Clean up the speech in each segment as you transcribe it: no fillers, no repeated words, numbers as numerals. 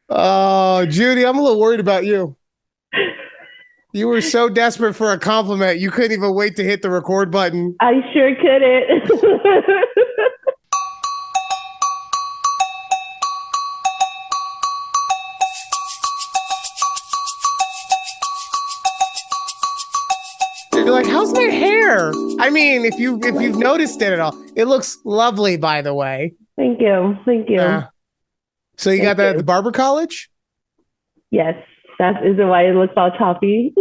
Oh, Judy, I'm a little worried about you. You were so desperate for a compliment, you couldn't even wait to hit the record button. I sure couldn't. You're like, how's my hair? I mean, if you've noticed it at all, it looks lovely, by the way. Thank you. Thank you. Uh, so you got Thank that at the you. barber college? Yes, that is why it looks all choppy.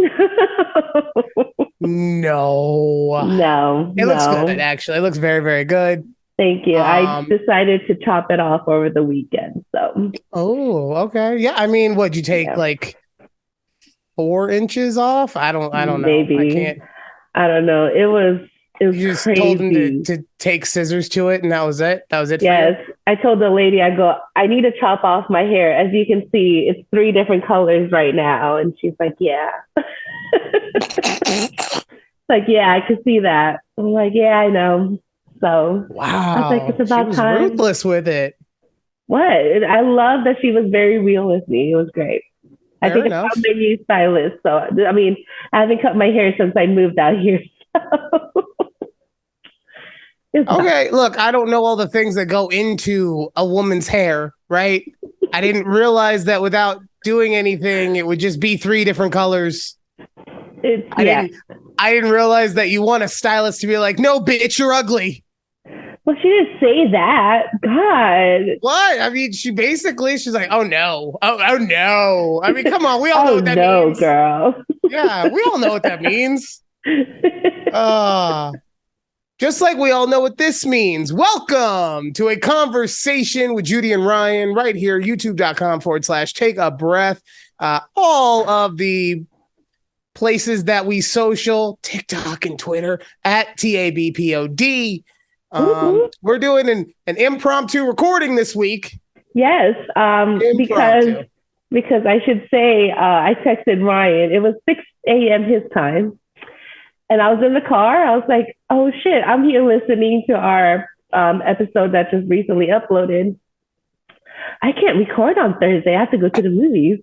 No. No, It looks good, no. actually. It looks very, very good. Thank you. I Um, decided to chop it off over the weekend. So, oh, okay. Yeah, I mean, what'd you take yeah, like 4 inches off? I don't know. I maybe. can't. I don't know. It was You just told him to crazy. to take scissors to it, and that was it. That was it for you. Yes, I told the lady, I need to chop off my hair. As you can see, it's three different colors right now. And she's like, yeah. Like, yeah, I could see that. I'm like, yeah, I know. So I was like, it's Wow, she about was time. ruthless with it. What? I love that she was very real with me. It was great. I Fair think it's how enough. my new stylist. So, I mean, I haven't cut my hair since I moved out here. So it's fine. Okay, look, I don't know all the things that go into a woman's hair, right? I didn't realize that without doing anything, it would just be three different colors. I Yeah. didn't I didn't realize that you want a stylist to be like, no, bitch, you're ugly. Well, she didn't say that. God. What? I mean, she's like, oh no. Oh no. I mean, come on, we all know Oh, what that no, means. girl. Yeah, we all know what that means. Uh just like we all know what this means. Welcome to a conversation with Judy and Ryan right here, youtube.com/, take a breath. All of the places that we social, TikTok and Twitter at TABPOD. We're doing an impromptu recording this week. Yes, Impromptu. because I should say I texted Ryan. It was 6 a.m. his time, and I was in the car. I was like, "Oh shit, I'm here listening to our episode that just recently uploaded. I can't record on Thursday. I have to go to the movies.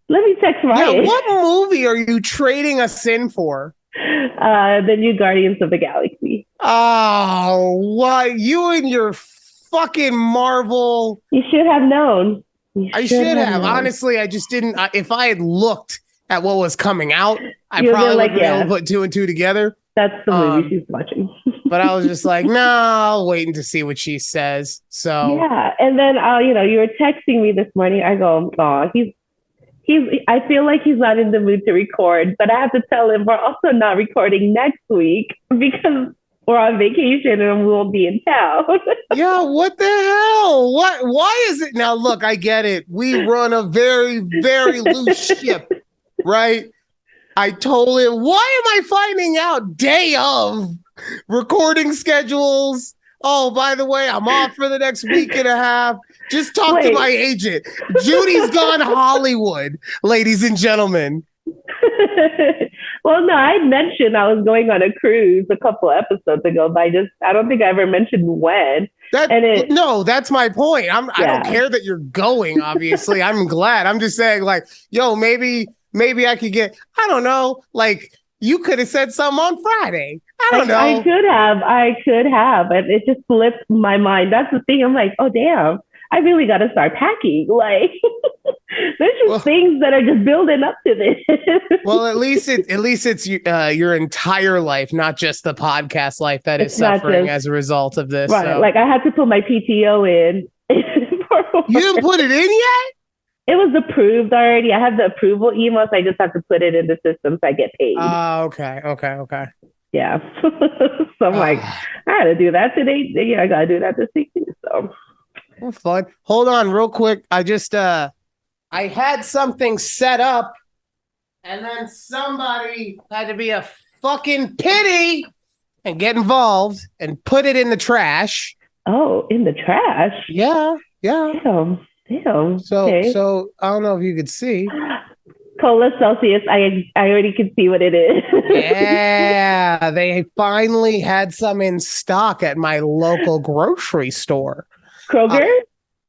Let me text Yeah, Ryan." what movie are you trading us in for? The new Guardians of the Galaxy. Oh, what? You and your fucking Marvel. You should have known. You I should should have have. known. Honestly, I just didn't. If I had looked at what was coming out, I You've been probably like, would have been able to yeah, put two and two together. that's the movie Um, she's watching. but I was just like, no, I'll waiting to see what she says. So, Yeah, and then you were texting me this morning. I go, oh, he's. I feel like he's not in the mood to record, but I have to tell him we're also not recording next week because we're on vacation and we won't be in town. yeah, what the hell? What? Why is it now? Look, I get it. We run a very, very loose ship, right? I told him, why am I finding out day of recording schedules? Oh, by the way, I'm off for the next week and a half. Just talk to my Wait. agent. Judy's gone Hollywood, ladies and gentlemen. Well, no, I mentioned I was going on a cruise a couple episodes ago, but I don't think I ever mentioned when. That And it, no, that's my point. I don't yeah, care that you're going, obviously. I'm glad. I'm just saying, like, yo, maybe I could get, I don't know, like you could have said something on Friday. I don't I know. could have, but it just slipped my mind. That's the thing. I'm like, oh damn, I really got to start packing. Like, there's just Well, things that are just building up to this. well, at least it's your entire life, not just the podcast life that is It's not suffering just as a result of this. right. So Like I had to put my PTO in. you didn't put it in yet? It was approved already. I have the approval emails. I just have to put it in the system so I get paid. Okay. Yeah. So I'm like, Uh, I gotta do that today. Yeah, I gotta do that this week too. So well, fun. Hold on, real quick. I had something set up, and then somebody had to be a fucking pity and get involved and put it in the trash. oh, in the trash. Yeah, yeah. Damn. Damn. So Okay. so I don't know if you could see. Cola Celsius. I already can see what it is. Yeah, they finally had some in stock at my local grocery store. Uh, Kroger?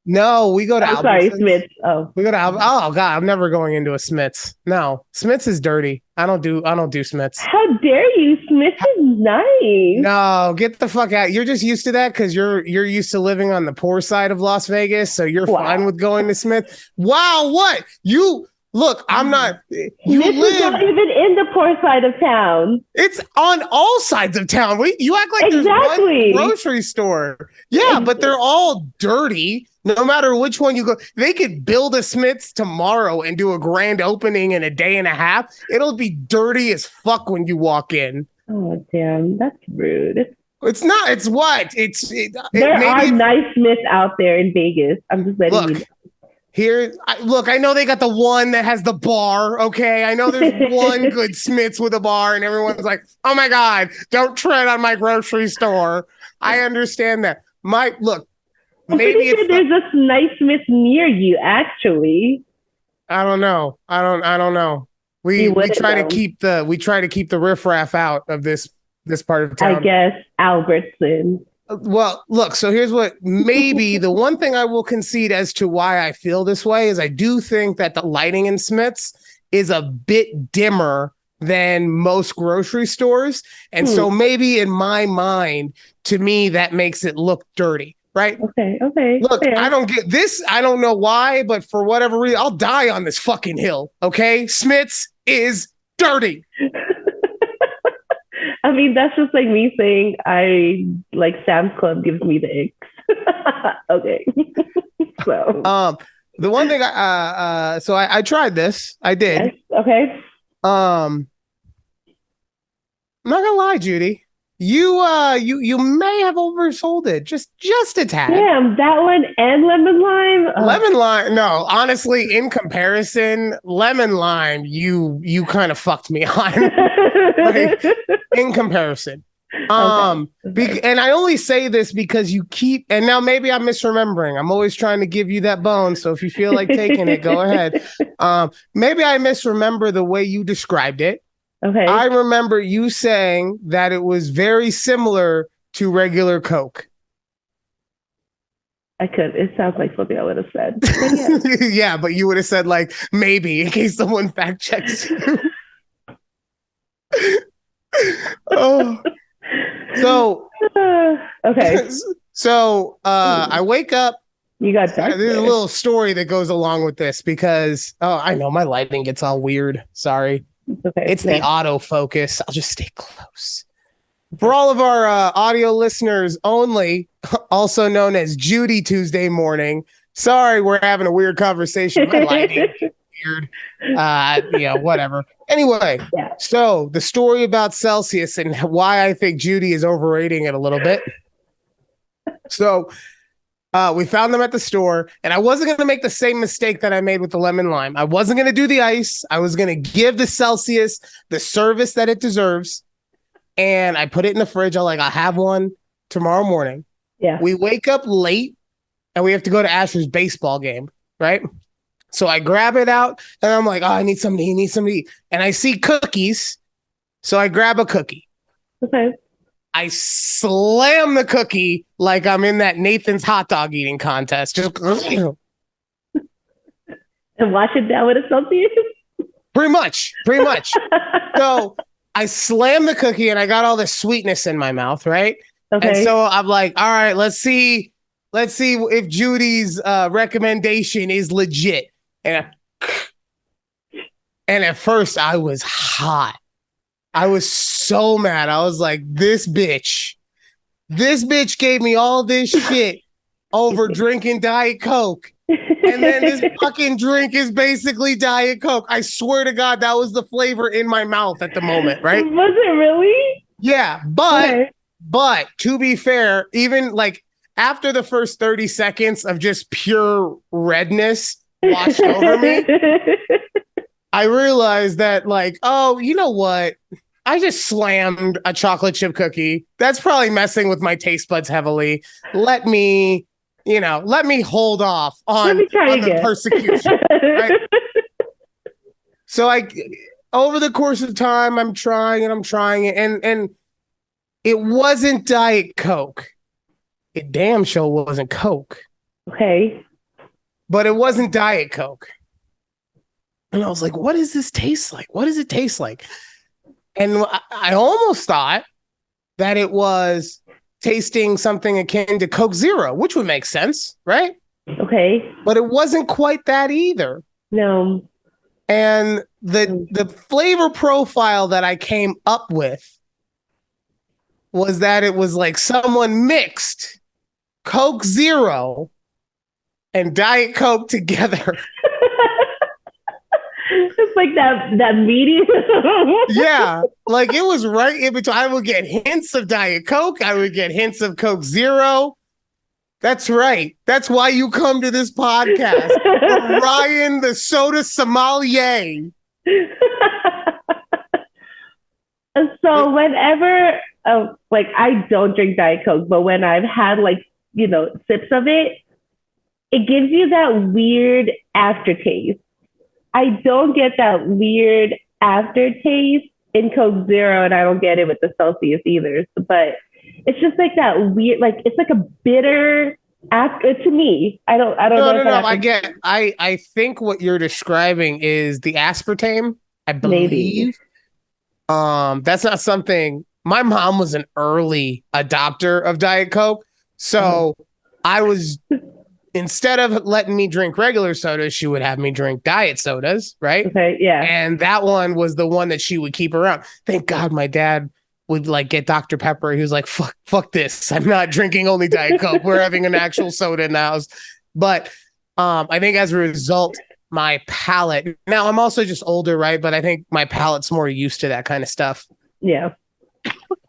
No, we go to I'm sorry, Albertsons. Smith's. Oh, We go to Oh God, I'm never going into a Smith's. No, Smith's is dirty. I don't do Smith's. how dare you? Smith's is nice. No, get the fuck out. You're just used to that because you're used to living on the poor side of Las Vegas, so you're fine Wow. with going to Smith. Wow, what? You look, I'm not you Smith's is not live even in the poor side of town. it's on all sides of town. You act like Exactly. there's one grocery store. Yeah, but they're all dirty. No matter which one you go, they could build a Smith's tomorrow and do a grand opening in a day and a half. It'll be dirty as fuck when you walk in. Oh, damn. That's rude. It's not. It's what? There are maybe nice Smiths out there in Vegas. I'm just letting you look know. here. Look, I know they got the one that has the bar. Okay, I know there's one good Smith's with a bar, and everyone's like, "Oh my god, don't tread on my grocery store." I understand that. Look. I'm Maybe pretty sure it's there's a nice Smith near you, actually. I don't know. I don't know. We try to keep the riffraff out of this part of town. I guess Albertson. Well, look, so here's what maybe the one thing I will concede as to why I feel this way is I do think that the lighting in Smith's is a bit dimmer than most grocery stores. And so maybe in my mind, to me, that makes it look dirty. Right. Okay. Look, fair. I don't get this. I don't know why, but for whatever reason, I'll die on this fucking hill. Okay. Smith's is dirty. I mean, that's just like me saying I like Sam's Club gives me the icks. Okay. So the one thing I tried this. I did. yes, okay. I'm not gonna lie, Judy. You may have oversold it just a tad. Damn, that one and lemon lime. Lemon lime, no, honestly, in comparison, lemon lime, you kind of fucked me on. Like, in comparison. Okay. And I only say this because you keep, and now maybe I'm misremembering. I'm always trying to give you that bone. So if you feel like taking it, go ahead. Maybe I misremember the way you described it. Okay. I remember you saying that it was very similar to regular Coke. I could. It sounds like something I would have said. Yeah. Yeah, but you would have said like maybe in case someone fact checks you. Oh. So okay. So I wake up. You got that. There's a little story that goes along with this because I know my lighting gets all weird. Sorry. Okay. It's the autofocus. I'll just stay close. For all of our audio listeners only, also known as Judy Tuesday morning. Sorry, we're having a weird conversation. My lighting weird. Whatever. Anyway, yeah. So the story about Celsius and why I think Judy is overrating it a little bit. So we found them at the store, and I wasn't going to make the same mistake that I made with the lemon lime. I wasn't going to do the ice. I was going to give the Celsius the service that it deserves, and I put it in the fridge. I'll have one tomorrow morning. Yeah. We wake up late, and we have to go to Asher's baseball game, right? So I grab it out, and I'm like, oh, I need something to eat. And I see cookies, so I grab a cookie. Okay. I slam the cookie like I'm in that Nathan's hot dog eating contest. Just and wash it down with a Celsius? Pretty much. So I slam the cookie and I got all the sweetness in my mouth, right? Okay. And so I'm like, all right, let's see if Judy's recommendation is legit. And at first I was hot. I was so mad. I was like, this bitch gave me all this shit over drinking Diet Coke. And then this fucking drink is basically Diet Coke. I swear to God, that was the flavor in my mouth at the moment, right? Was it really? Yeah, but to be fair, even like after the first 30 seconds of just pure redness washed over me, I realized that like, oh, you know what? I just slammed a chocolate chip cookie. That's probably messing with my taste buds heavily. Let me hold off on the persecution. Right? So over the course of time, I'm trying it, and it wasn't Diet Coke. It damn sure wasn't Coke. Okay. but it wasn't Diet Coke. And I was like, what does this taste like? What does it taste like? And I almost thought that it was tasting something akin to Coke Zero, which would make sense, right? Okay. But it wasn't quite that either. No. And the flavor profile that I came up with was that it was like someone mixed Coke Zero and Diet Coke together. It's like that medium. Yeah, like it was right in between. I would get hints of Diet Coke. I would get hints of Coke Zero. That's right. That's why you come to this podcast. Ryan, the soda sommelier. So whenever, like, I don't drink Diet Coke, but when I've had, like, sips of it, it gives you that weird aftertaste. I don't get that weird aftertaste in Coke Zero, and I don't get it with the Celsius either. But it's just like that weird, like it's like a bitter after to me. I don't know. No. I think what you're describing is the aspartame, I believe. Maybe. That's not something. My mom was an early adopter of Diet Coke, so I was. Instead of letting me drink regular sodas, she would have me drink diet sodas, right? Okay, yeah. And that one was the one that she would keep around. Thank God my dad would like get Dr. Pepper. He was like, fuck this. I'm not drinking only Diet Coke. We're having an actual soda in the house. But I think as a result, my palate, now I'm also just older, right? But I think my palate's more used to that kind of stuff. Yeah.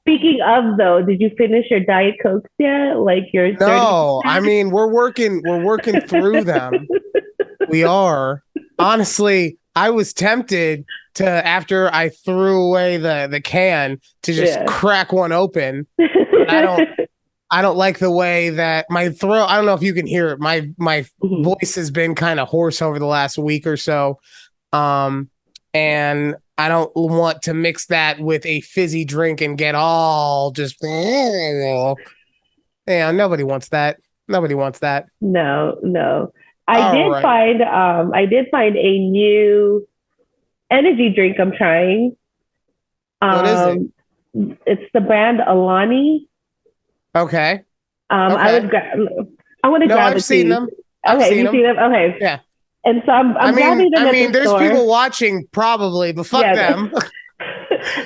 Speaking of, though, did you finish your Diet Cokes yet? Like your No, I mean we're working through them. We are. Honestly, I was tempted to, after I threw away the can, to just crack one open. But I don't like the way that my throat, I don't know if you can hear it. My voice has been kind of hoarse over the last week or so. And I don't want to mix that with a fizzy drink and get all just. Yeah, nobody wants that. Nobody wants that. No. I did find a new energy drink I'm trying. What is it? It's the brand Alani. Okay. I want to grab I've seen them. Okay, you seen them? Okay. Yeah. And so I'm grabbing them. I mean, there's people watching probably, but fuck them.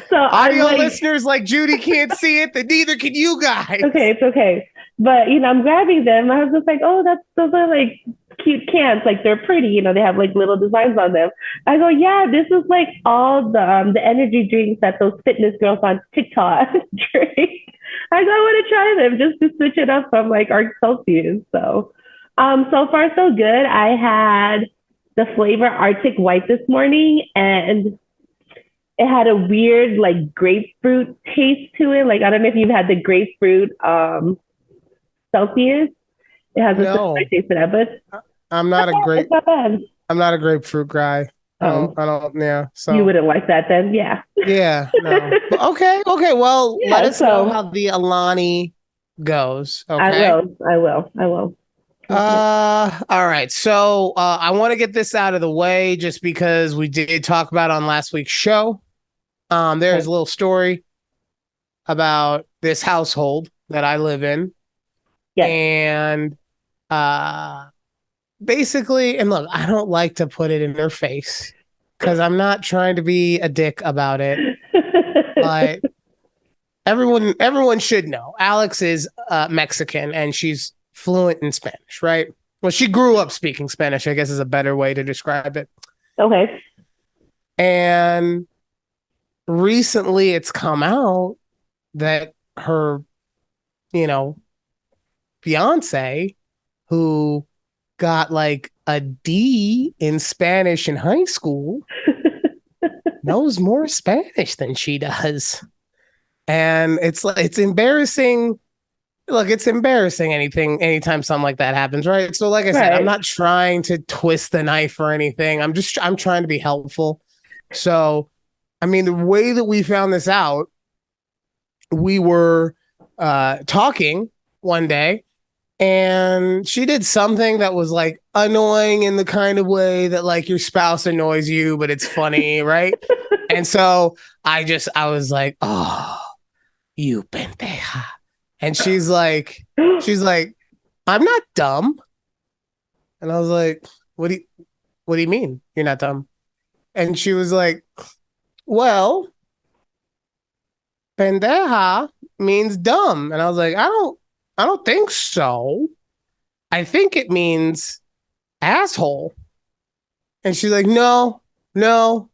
So audio listeners like Judy can't see it, then neither can you guys. Okay, it's okay. But I'm grabbing them. My husband's like, "Oh, those are like cute cans. Like they're pretty. They have like little designs on them." I go, "Yeah, this is like all the energy drinks that those fitness girls on TikTok drink." I go, "I want to try them just to switch it up from like our Celsius." So far so good. I had the flavor Arctic White this morning, and it had a weird like grapefruit taste to it. Like I don't know if you've had the grapefruit Celsius. It has a similar taste to that, but I'm not a grapefruit guy. I don't. Yeah. So you wouldn't like that then, yeah. Yeah. No. Okay. Well, let us know how the Alani goes. Okay. I will. All right. So I want to get this out of the way just because we did talk about on last week's show. There's a little story about this household that I live in. Yeah. And basically, and look, I don't like to put it in their face because I'm not trying to be a dick about it. But everyone should know Alex is Mexican and she's fluent in Spanish, right? Well, she grew up speaking Spanish, I guess is a better way to describe it. Okay. And recently it's come out that her, fiance, who got like a D in Spanish in high school, knows more Spanish than she does. And it's embarrassing. Look, it's embarrassing anytime something like that happens, right? So like I said, I'm not trying to twist the knife or anything. I'm trying to be helpful. So, I mean, the way that we found this out, we were talking one day and she did something that was like annoying in the kind of way that like your spouse annoys you, but it's funny, right? And so I was like, oh, you pendeja. And she's like, I'm not dumb. And I was like, what do you mean you're not dumb? And she was like, well, pendeja means dumb. And I was like, I don't think so. I think it means asshole. And she's like, no, no.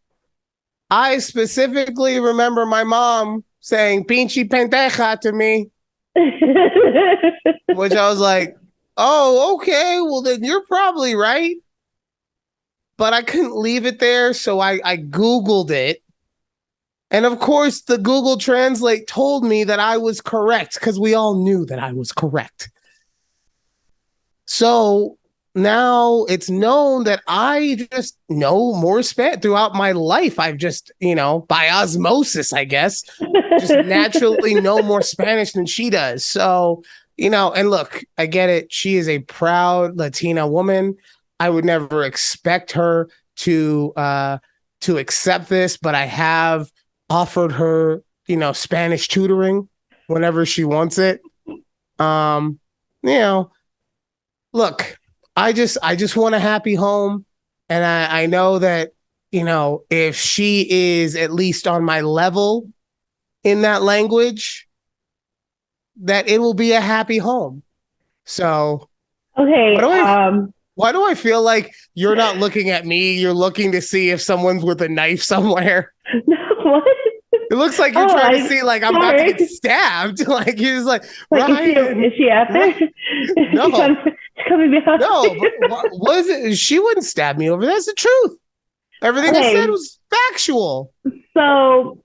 I specifically remember my mom saying pinche pendeja to me, which I was like, oh, okay. Well, then you're probably right. But I couldn't leave it there. So I Googled it. And of course, the Google Translate told me that I was correct because we all knew that I was correct. So now it's known that I just know more Spanish throughout my life. I've just, by osmosis, I guess, just naturally know more Spanish than she does. So, and look, I get it. She is a proud Latina woman. I would never expect her to accept this, but I have offered her, Spanish tutoring whenever she wants it. Um, you know, look, I just want a happy home. And I know that, if she is at least on my level in that language, that it will be a happy home. So Okay. why do I feel like you're not looking at me? You're looking to see if someone's with a knife somewhere. No, what? It looks like you're trying to see like I'm about to get stabbed. Like you're just like Ryan. Is she out there? No, she's coming behind. No, but was it? She wouldn't stab me over. That's the truth. Everything I said was factual. So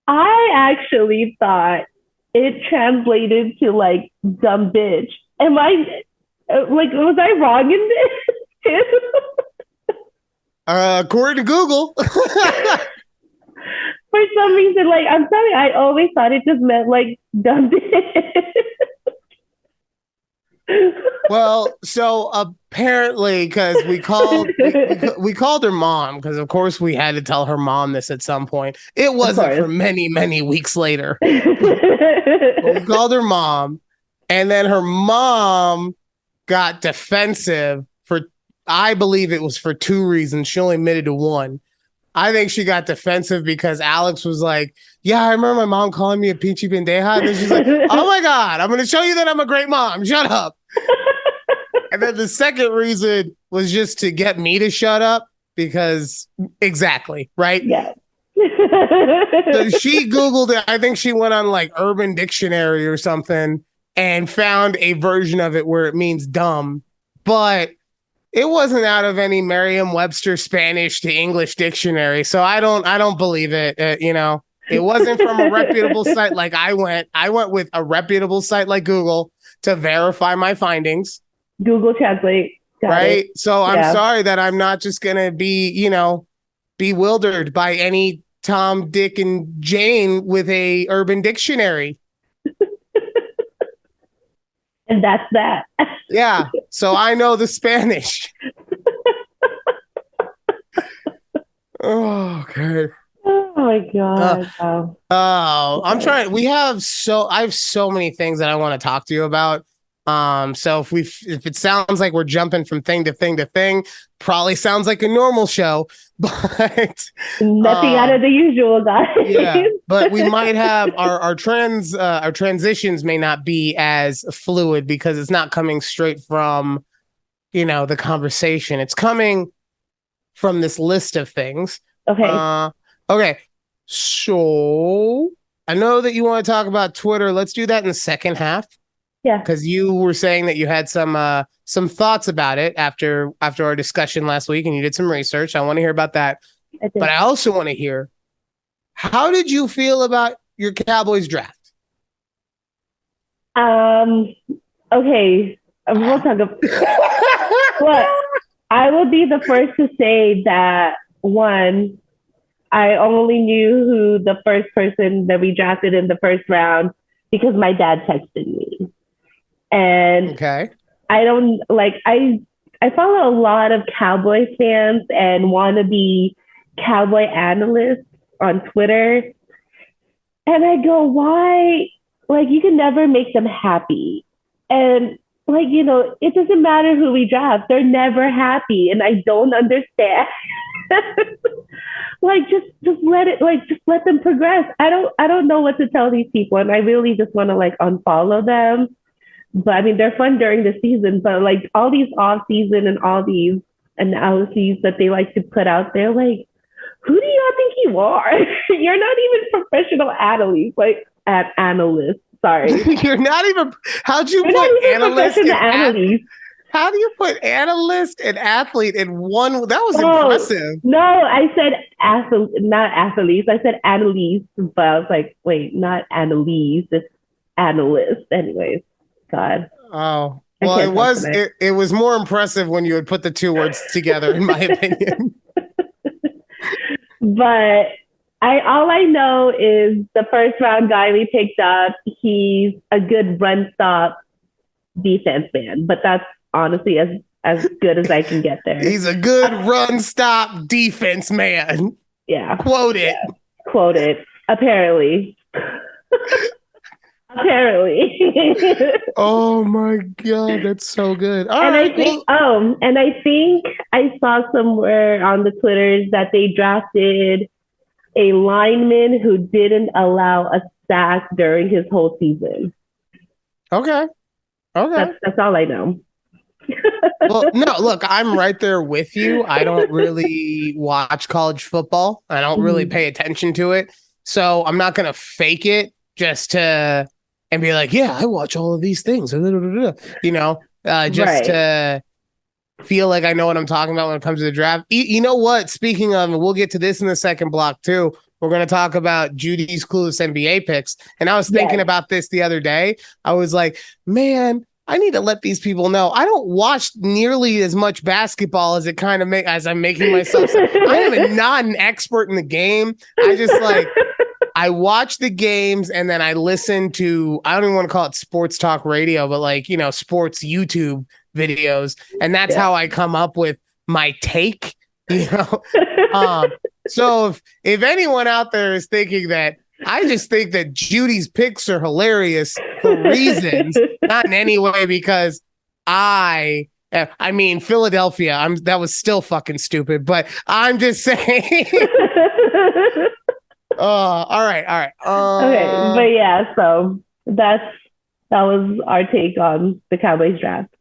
I actually thought it translated to like dumb bitch. Am I was I wrong in this? According to Google. For some reason, like I'm sorry, I always thought it just meant like dumb bitch. Well, so apparently, because we called her mom, because of course we had to tell her mom this at some point. It wasn't for many, many weeks later. We called her mom, and then her mom got defensive I believe it was for two reasons. She only admitted to one. I think she got defensive because Alex was like, yeah, I remember my mom calling me a peachy pendeja. And then she's like, oh my God, I'm going to show you that I'm a great mom. Shut up. And then the second reason was just to get me to shut up because exactly, right? Yeah. So she Googled it. I think she went on like Urban Dictionary or something and found a version of it where it means dumb. But it wasn't out of any Merriam-Webster Spanish to English dictionary, so I don't believe it. It wasn't from a reputable site like I went with a reputable site like Google to verify my findings. Google Translate, right? So I'm sorry that I'm not just gonna be, bewildered by any Tom, Dick, and Jane with a Urban Dictionary. And that's that. Yeah. So I know the Spanish. Oh, okay. Oh my God. I'm trying. I have so many things that I want to talk to you about. So if it sounds like we're jumping from thing to thing to thing, probably sounds like a normal show, but nothing out of the usual, guys. Yeah, but we might have our transitions may not be as fluid because it's not coming straight from, the conversation. It's coming from this list of things. Okay. Okay. So I know that you want to talk about Twitter. Let's do that in the second half. Yeah. Because you were saying that you had some thoughts about it after our discussion last week, and you did some research. I want to hear about that. But I also want to hear, how did you feel about your Cowboys draft? Okay. We'll talk about what I will be the first to say that one, I only knew who the first person that we drafted in the first round because my dad texted me. And Okay. I don't like I follow a lot of Cowboy fans and wannabe Cowboy analysts on Twitter. And I go, why? Like, you can never make them happy. And, like, it doesn't matter who we draft. They're never happy. And I don't understand. Like, just let it, like, just let them progress. I don't know what to tell these people. And I really just want to, like, unfollow them. But I mean, they're fun during the season, but like all these off season and all these analyses that they like to put out there, like, who do y'all think you are? You're not even professional athletes, like analysts. Sorry, You're not even. How'd you you're not put even analyst professional and analysts. how do you put analyst and athlete in one? That was Oh impressive. no, I said not athletes. I said analysts, but I was like, wait, not analysts. It's analyst. Anyways, God, Oh, I well, can't talk tonight. it was more impressive when you had put the two words together, in my opinion. But all I know is the first round guy we picked up, he's a good run stop defense man. But that's honestly as good as I can get there. He's a good run stop defense man. Yeah. Quote it. Yeah. Quote it. Apparently. Apparently. Oh my God, that's so good. All and right. I think I saw somewhere on the Twitters that they drafted a lineman who didn't allow a sack during his whole season. Okay. Okay. That's all I know. Well, no, look, I'm right there with you. I don't really watch college football. I don't really pay attention to it. So I'm not going to fake it just to and be like, yeah, I watch all of these things, just Right. to feel like I know what I'm talking about when it comes to the draft. You know what? Speaking of, and we'll get to this in the second block too. We're going to talk about Judy's clueless NBA picks. And I was thinking about this the other day. I was like, man, I need to let these people know I don't watch nearly as much basketball as it kind of as I'm making myself. I am not an expert in the game. I just I watch the games and then I listen to, I don't even want to call it sports talk radio, but sports YouTube videos. And that's how I come up with my take, So if anyone out there is thinking that, I just think that Judy's picks are hilarious for reasons, not in any way because I mean, Philadelphia, that was still fucking stupid, but I'm just saying. All right. Okay, but yeah, so that was our take on the Cowboys draft.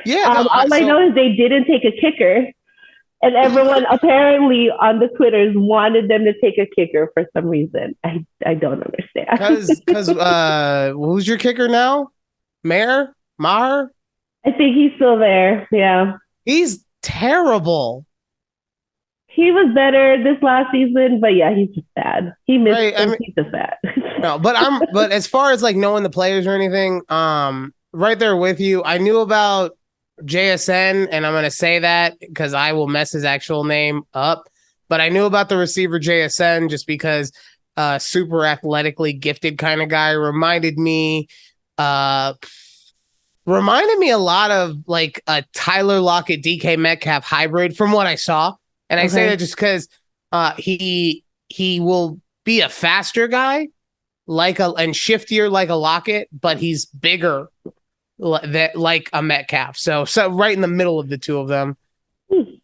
Yeah, all I know is they didn't take a kicker, and everyone apparently on the Twitters wanted them to take a kicker for some reason. I don't understand. Because who's your kicker now? Maher? I think he's still there. Yeah, he's terrible. He was better this last season, but yeah, he's just bad. He missed. Right, he's just bad. No, but as far as like knowing the players or anything, right there with you. I knew about JSN, and I'm gonna say that because I will mess his actual name up. But I knew about the receiver JSN just because super athletically gifted kind of guy reminded me a lot of like a Tyler Lockett, DK Metcalf hybrid from what I saw. And I say that just because he will be a faster guy and shiftier like a Lockett, but he's bigger like a Metcalf. So right in the middle of the two of them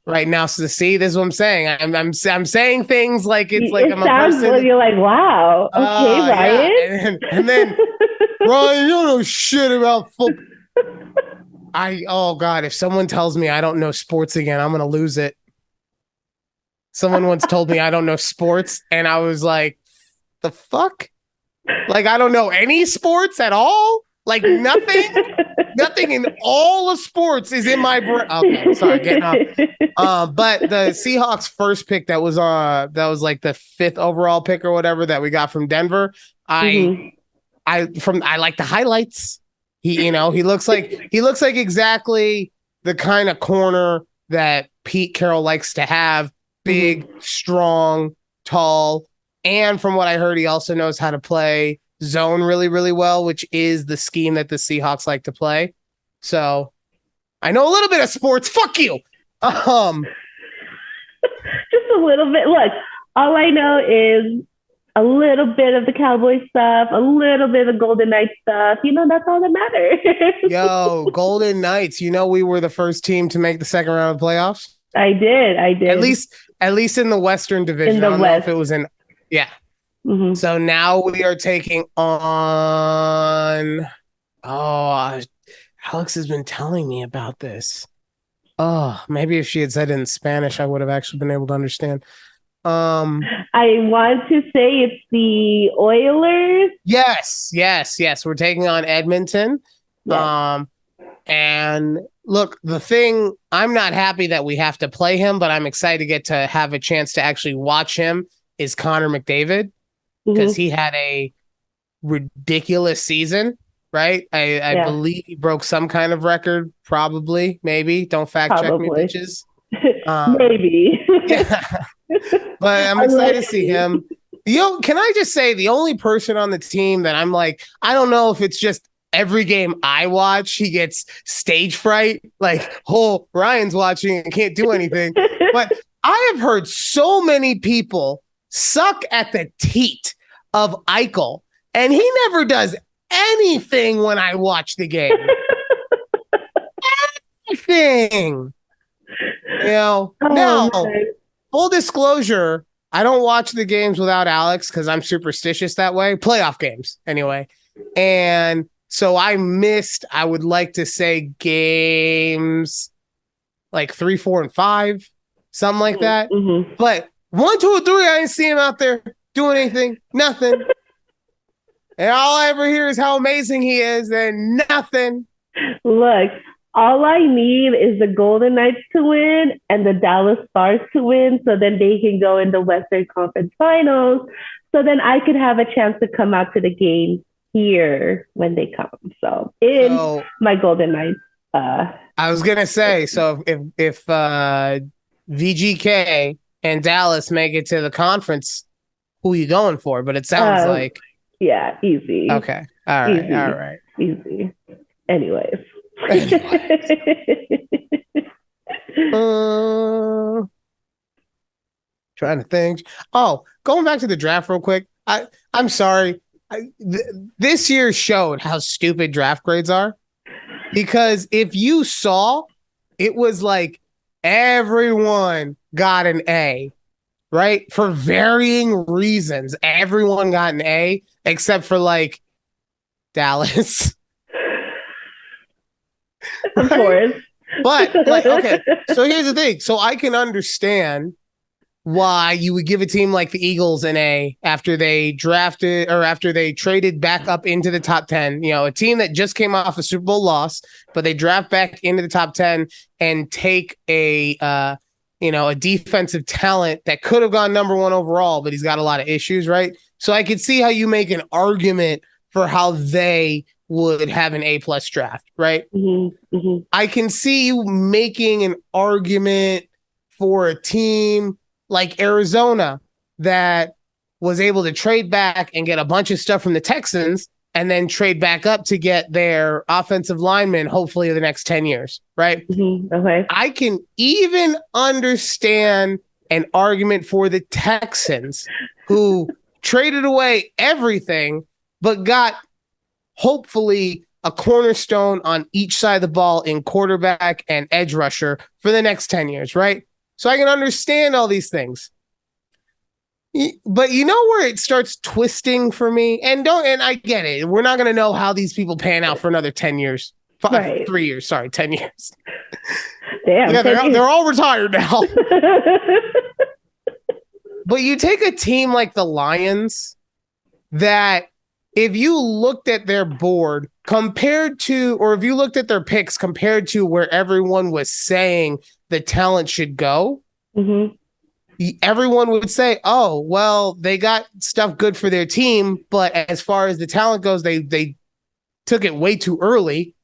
right now. So see, this is what I'm saying. I'm saying things like it's like I'm a person. You're like, wow, okay, Ryan. Yeah. And then Ryan, you don't know shit about football. Oh God, if someone tells me I don't know sports again, I'm gonna lose it. Someone once told me I don't know sports, and I was like, the fuck? Like, I don't know any sports at all? Like, nothing in all of sports is in my brain. Okay, sorry, getting off. But the Seahawks first pick that was like the 5th overall pick or whatever that we got from Denver. I like the highlights. He looks like exactly the kind of corner that Pete Carroll likes to have. Big, strong, tall, and from what I heard, he also knows how to play zone really, really well, which is the scheme that the Seahawks like to play. So I know a little bit of sports. Fuck you. Just a little bit. Look, all I know is a little bit of the Cowboy stuff, a little bit of the Golden Knights stuff. That's all that matters. Yo, Golden Knights. We were the first team to make the second round of playoffs. I did. At least in the Western Division. In the I don't West. know if it was in. Yeah. Mm-hmm. So now we are taking on. Oh, Alex has been telling me about this. Oh, maybe if she had said it in Spanish, I would have actually been able to understand. I want to say it's the Oilers. Yes. We're taking on Edmonton. Yes. And look, the thing, I'm not happy that we have to play him, but I'm excited to get to have a chance to actually watch him is Connor McDavid, because he had a ridiculous season, right? I believe he broke some kind of record, probably, maybe. Don't fact check me, bitches. Maybe. Yeah. But I'm excited to see him. Can I just say the only person on the team that I'm like, I don't know if it's just every game I watch, he gets stage fright. Like, Ryan's watching and can't do anything. But I have heard so many people suck at the teat of Eichel, and he never does anything when I watch the game. Anything. Now, full disclosure, I don't watch the games without Alex because I'm superstitious that way. Playoff games, anyway. And so I would like to say, games like 3, 4, and 5, something like that. Mm-hmm. But 1, 2, and 3, I didn't see him out there doing anything, nothing. And all I ever hear is how amazing he is, and nothing. Look, all I need is the Golden Knights to win and the Dallas Stars to win, so then they can go in the Western Conference Finals. So then I could have a chance to come out to the game here when they come. So my Golden Knights. I was gonna say, so if VGK and Dallas make it to the conference, who are you going for? But it sounds like easy. Okay, all right, easy. Anyways. Trying to think. Going back to the draft real quick. I'm sorry. This year showed how stupid draft grades are, because if you saw, it was like everyone got an A, right? For varying reasons, everyone got an A except for like Dallas. Of course. But okay, so here's the thing. So I can understand why you would give a team like the Eagles an A after they drafted or after they traded back up into the top 10. A team that just came off a Super Bowl loss, but they draft back into the top 10 and take a defensive talent that could have gone number 1 overall, but he's got a lot of issues, right? So I could see how you make an argument for how they would have an A+ draft, right? Mm-hmm, mm-hmm. I can see you making an argument for a team like Arizona that was able to trade back and get a bunch of stuff from the Texans and then trade back up to get their offensive linemen, hopefully in the next 10 years, right? Mm-hmm. Okay. I can even understand an argument for the Texans, who traded away everything but got hopefully a cornerstone on each side of the ball in quarterback and edge rusher for the next 10 years, right? So I can understand all these things. But you know where it starts twisting for me? And I get it. We're not going to know how these people pan out for another 10 years. 3 years, sorry, 10 years. Damn, yeah, they're all retired now. But you take a team like the Lions that, if you looked at their board compared to, or if you looked at their picks compared to where everyone was saying the talent should go, mm-hmm. everyone would say, oh, well, they got stuff good for their team, but as far as the talent goes, they took it way too early.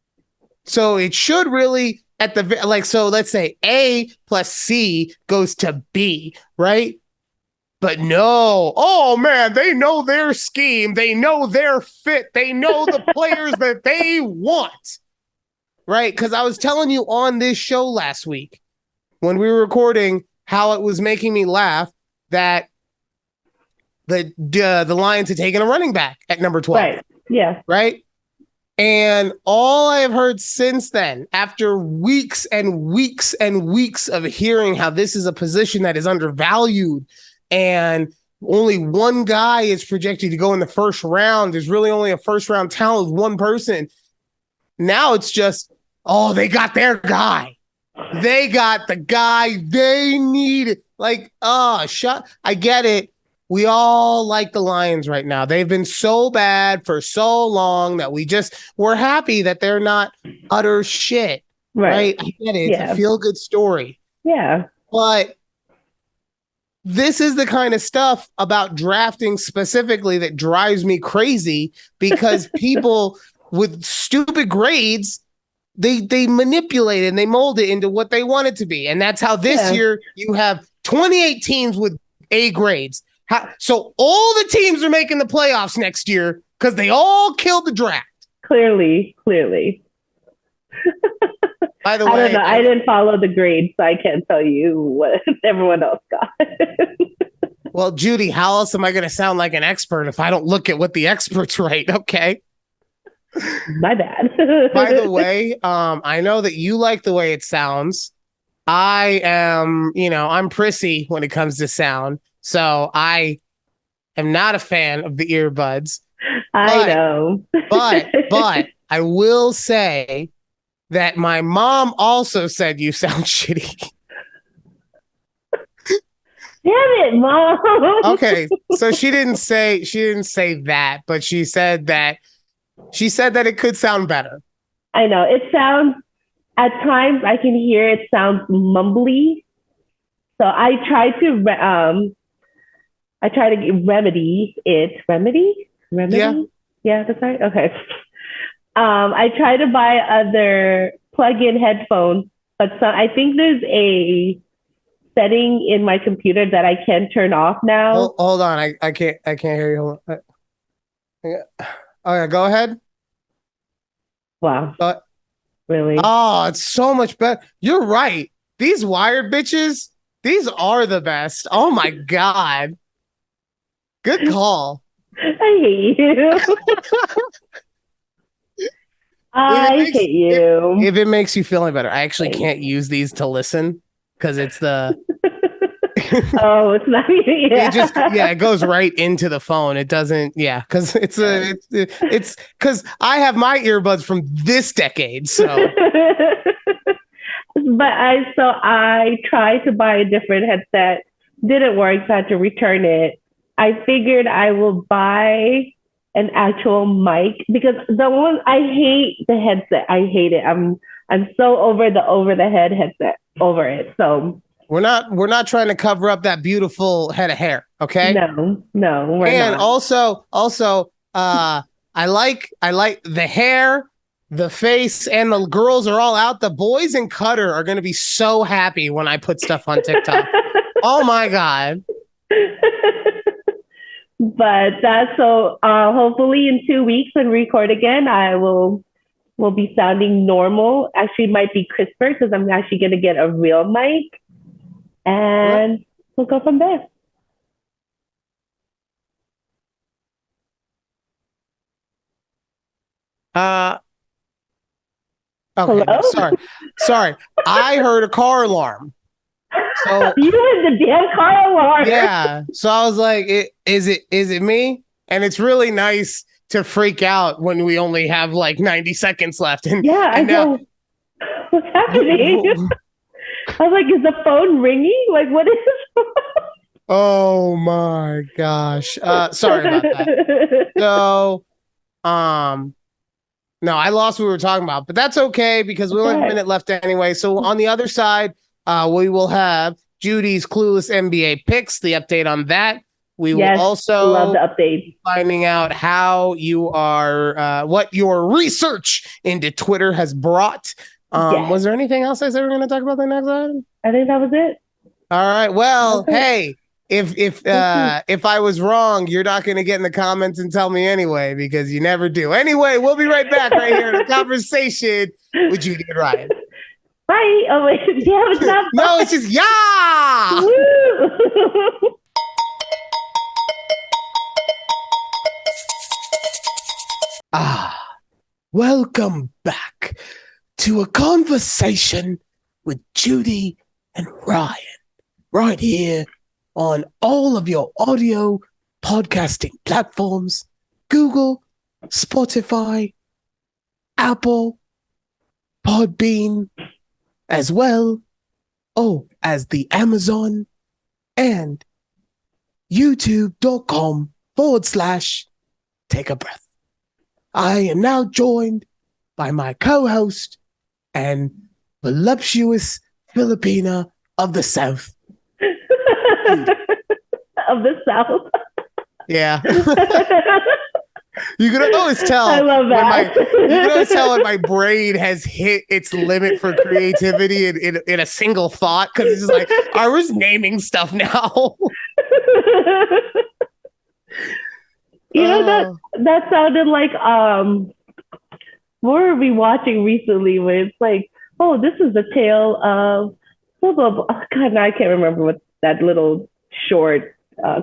So it should really, so let's say A plus C goes to B, right? But no, oh man, they know their scheme. They know their fit. They know the players that they want. Right? Because I was telling you on this show last week when we were recording how it was making me laugh that the Lions had taken a running back at number 12. Right. Yeah. Right? And all I have heard since then, after weeks and weeks and weeks of hearing how this is a position that is undervalued and only one guy is projected to go in the first round, there's really only a first round talent with one person. Now it's just, oh, they got their guy. They got the guy they needed. Like, I get it. We all like the Lions right now. They've been so bad for so long that we're happy that they're not utter shit. Right? I get it. It's a feel-good story. Yeah. But this is the kind of stuff about drafting specifically that drives me crazy because people with stupid grades, they manipulate it and they mold it into what they want it to be. And that's how this year you have 28 teams with A grades. So all the teams are making the playoffs next year because they all killed the draft. Clearly. By the way, I don't know. I didn't follow the grades, so I can't tell you what everyone else got. Well, Judy, how else am I going to sound like an expert if I don't look at what the experts write? Okay. My bad. By the way, I know that you like the way it sounds. I am, I'm prissy when it comes to sound. So I am not a fan of the earbuds. I know. but I will say that my mom also said you sound shitty. Damn it, Mom. Okay. So she didn't say that, but she said that it could sound better. I know. It sounds, at times I can hear it sounds mumbly. So I try to remedy it. Remedy? Yeah, that's right. Okay. I try to buy other plug-in headphones, but I think there's a setting in my computer that I can turn off now. Hold on, I can't hear you. Okay, go ahead. Wow. Really? Oh, it's so much better. You're right. These wired bitches, these are the best. Oh my God. Good call. I hate you. I hate you. If it makes you feel any better, I actually can't use these to listen because it's the. Oh, it's not. Yeah. It goes right into the phone. It doesn't. Yeah, because it's because I have my earbuds from this decade. So. But I tried to buy a different headset. Didn't work. So I had to return it. I figured I will buy an actual mic because I hate the headset. I hate it. I'm so over the head headset. Over it. So we're not trying to cover up that beautiful head of hair. Okay. No, we're and not. also, I like the hair, the face, and the girls are all out. The boys in Qatar are going to be so happy when I put stuff on TikTok. Oh my God. But that's so hopefully in 2 weeks when we record again, I will be sounding normal. Actually, might be crisper because I'm actually going to get a real mic and we'll go from there. Okay. Hello? Sorry. I heard a car alarm. So you heard the damn car alarm. Yeah. So I was like, is it me? And it's really nice to freak out when we only have like 90 seconds left. And I know. What's happening? I was like, is the phone ringing? Like, what is this? Oh my gosh. Sorry about that. So, no, I lost what we were talking about, but that's okay because we only have a minute left anyway. So on the other side, we will have Judy's Clueless NBA picks, the update on that. We will also love the update. Finding out how you are, what your research into Twitter has brought. Was there anything else I said we were going to talk about the next item? I think that was it. All right. Well, hey, if I was wrong, you're not going to get in the comments and tell me anyway, because you never do. Anyway, we'll be right back right here in a conversation with Judy and Ryan. Bye. Oh wait, yeah, it's not. No, it's just yeah. Welcome back to a conversation with Judy and Ryan, right here on all of your audio podcasting platforms: Google, Spotify, Apple, Podbean, as well as the Amazon and youtube.com/take a breath. I am now joined by my co-host and voluptuous Filipina of the South. Of the South. Yeah. You can always tell. I love that. You can always tell when my brain has hit its limit for creativity in a single thought, because it's just like, I was naming stuff now. You know, that sounded like what were we watching recently where it's like, oh, this is the tale of blah, blah, blah. God, I can't remember what that little short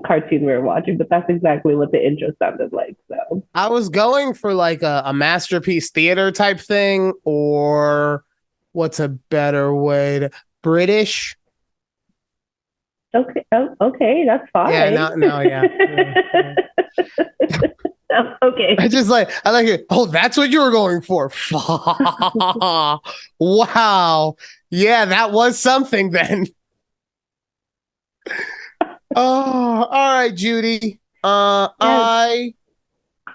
cartoon we were watching, but that's exactly what the intro sounded like. So I was going for like a masterpiece theater type thing, or what's a better way to British? Okay. Oh, okay, that's fine. Yeah, no, yeah. Okay. I like it. Oh, that's what you were going for. Wow. Yeah, that was something then. Oh, all right, Judy. Yes.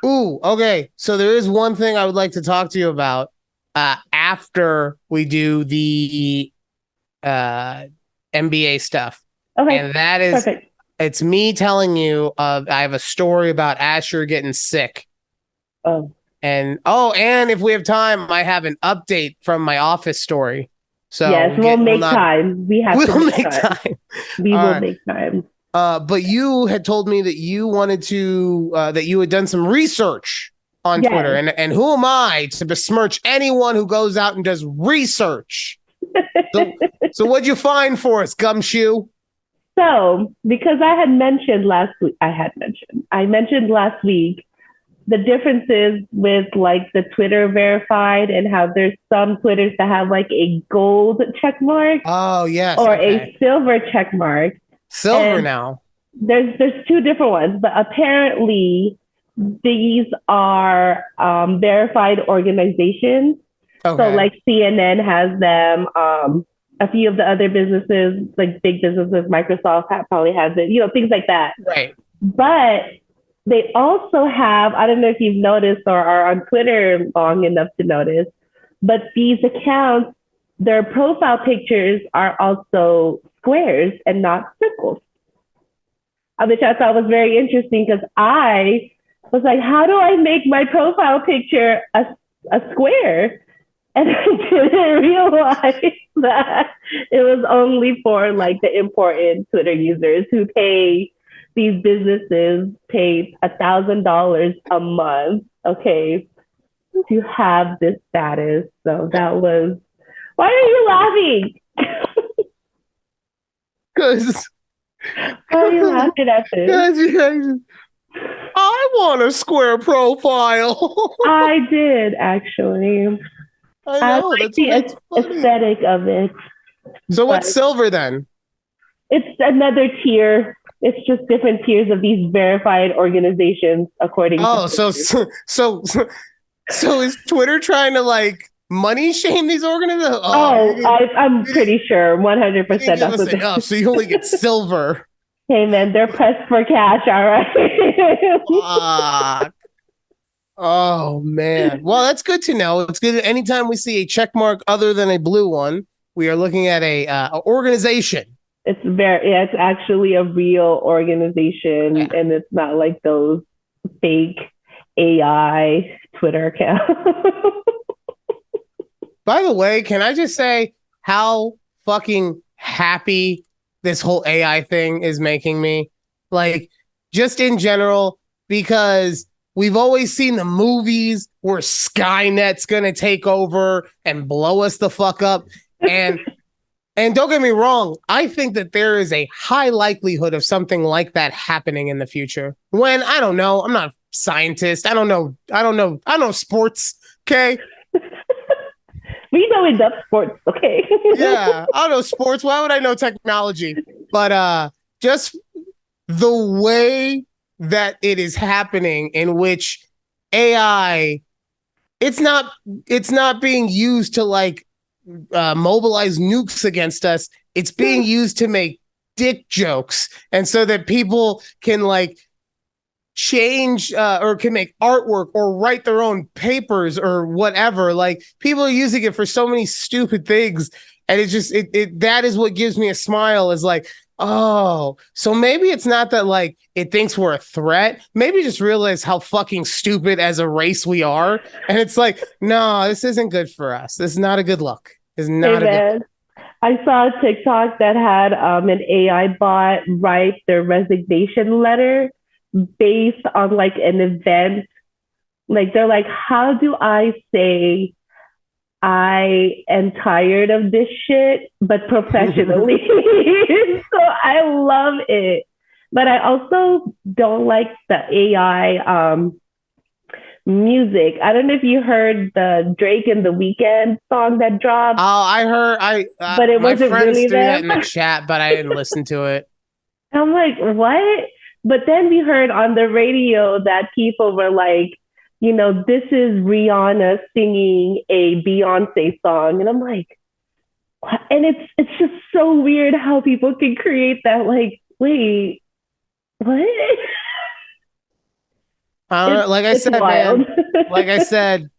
Okay. So there is one thing I would like to talk to you about after we do the NBA stuff. Okay. And that is perfect. It's me telling you I have a story about Asher getting sick. Oh. And if we have time, I have an update from my office story. So yes, we'll make time. We'll make time. We will make time. But you had told me that you wanted to that you had done some research on Twitter, and who am I to besmirch anyone who goes out and does research? So what'd you find for us, Gumshoe? So, because I mentioned last week the differences with like the Twitter verified and how there's some Twitters that have like a gold check mark. Oh, yes. Or a silver check mark. Silver and now. There's two different ones, but apparently these are verified organizations. Okay. So like CNN has them. A few of the other businesses, like big businesses, Microsoft probably has it, things like that. Right. But they also have, I don't know if you've noticed or are on Twitter long enough to notice, but these accounts, their profile pictures are also squares and not circles, which I thought was very interesting because I was like, how do I make my profile picture a square? And I didn't realize that it was only for like the important Twitter users who pay these businesses pay $1,000 a month, okay, to have this status. So that was. Why are you laughing? Because. Why are you laughing at this? I want a square profile. I did actually. I know. Like the aesthetic of it. So what's silver then? It's another tier. It's just different tiers of these verified organizations according to so is Twitter trying to like money shame these organizations? I'm pretty sure 100% that's what enough, so you only get silver. Hey man, they're pressed for cash, all right. Oh man. Well, that's good to know. It's good. Anytime we see a check mark other than a blue one, we are looking at a organization. It's actually a real organization, and it's not like those fake AI Twitter accounts. By the way, can I just say how fucking happy this whole AI thing is making me. Like, just in general, because we've always seen the movies where Skynet's gonna take over and blow us the fuck up. And and don't get me wrong, I think that there is a high likelihood of something like that happening in the future. When I don't know, I'm not a scientist. I don't know sports. Okay. We know enough sports, okay? Yeah, I don't know sports. Why would I know technology? But just the way that it is happening, in which AI, it's not being used to like mobilize nukes against us. It's being used to make dick jokes, and so that people can like change or can make artwork or write their own papers or whatever. Like, people are using it for so many stupid things, and it's just it that is what gives me a smile, is like, oh, so maybe it's not that like it thinks we're a threat. Maybe just realize how fucking stupid as a race we are, and it's like, no, this isn't good for us. This is not a good look. It's not a good. I saw a TikTok that had an AI bot write their resignation letter based on like an event. Like, they're like, how do I say I am tired of this shit, but professionally? So I love it. But I also don't like the AI music. I don't know if you heard the Drake and the Weeknd song that dropped. Oh, I heard. But it My wasn't friends really threw that them. in the chat, but I didn't listen to it. I'm like, what? But then we heard on the radio that people were like, this is Rihanna singing a Beyonce song. And I'm like, what? And it's just so weird how people can create that. Like, wait, what? I don't know. Like I said, wild. man. Like I said,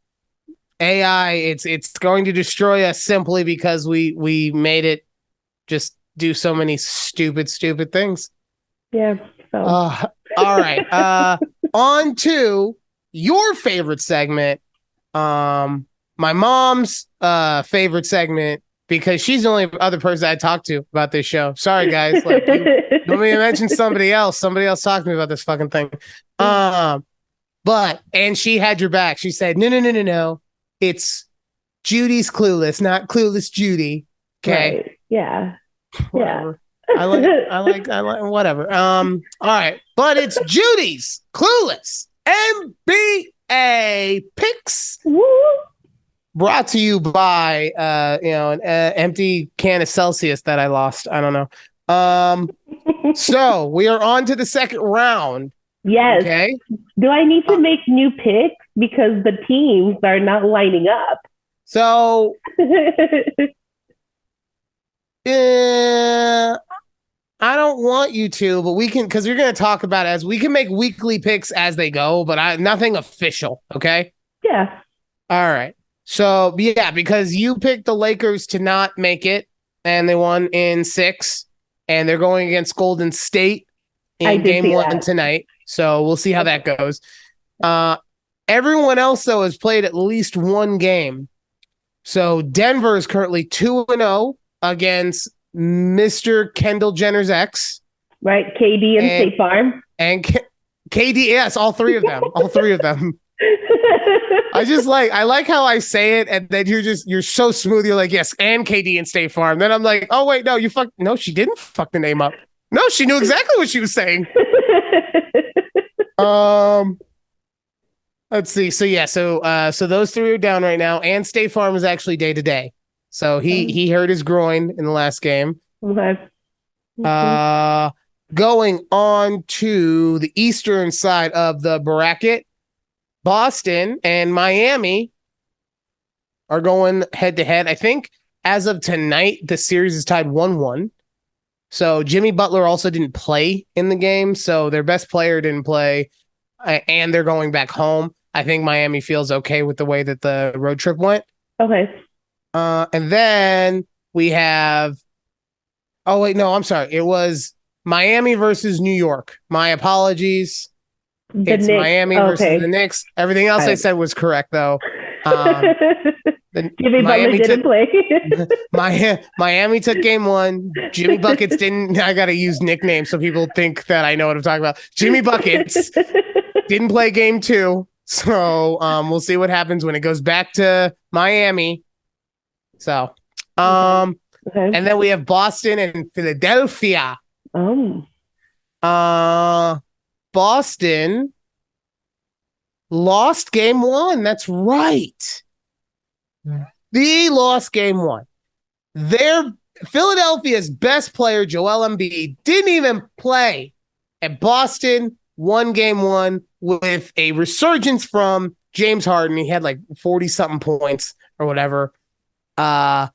AI, it's going to destroy us simply because we made it just do so many stupid things. Yeah. So. All right. On to your favorite segment. My mom's favorite segment, because she's the only other person I talked to about this show. Sorry, guys. Like, you want me to mention somebody else? Somebody else talked to me about this fucking thing. And she had your back. She said, no. It's Judy's Clueless, not Clueless Judy. Okay. Right. Yeah. Whatever. Yeah. I like whatever. All right. But it's Judy's Clueless NBA picks. Woo. Brought to you by an empty can of Celsius that I lost. I don't know. So we are on to the second round. Yes. Okay. Do I need to make new picks because the teams are not lining up? So I don't want you to, but we can, because you're going to talk about it, as we can make weekly picks as they go, but nothing official. Okay. Yeah. All right. So yeah, because you picked the Lakers to not make it, and they won in 6, and they're going against Golden State in game 1 tonight. So we'll see how that goes. Everyone else, though, has played at least one game. So Denver is currently 2-0 against Mr. Kendall Jenner's ex. Right. KD and State Farm. And KD, yes, all three of them. All three of them. I like how I say it, and then you're so smooth. You're like, yes, and KD and State Farm. Then I'm like, oh wait, no, no, she didn't fuck the name up. No, she knew exactly what she was saying. Let's see. So yeah, so those 3 are down right now, and State Farm is actually day to day. So he hurt his groin in the last game. Okay. Going on to the eastern side of the bracket, Boston and Miami are going head to head. I think as of tonight, the series is tied 1-1. So Jimmy Butler also didn't play in the game. So their best player didn't play, and they're going back home. I think Miami feels okay with the way that the road trip went. Okay. And then we have, oh wait, no, I'm sorry. It was Miami versus New York. My apologies. It's Miami versus the Knicks. Everything else I said was correct, though. Jimmy Butler didn't play. Miami took game 1. Jimmy Buckets didn't. I got to use nicknames so people think that I know what I'm talking about. Jimmy Buckets didn't play game 2. So we'll see what happens when it goes back to Miami. So, and then we have Boston and Philadelphia. Boston lost game 1. That's right. They lost game 1. Philadelphia's best player, Joel Embiid, didn't even play. And Boston won game 1 with a resurgence from James Harden. He had like 40-something points or whatever. I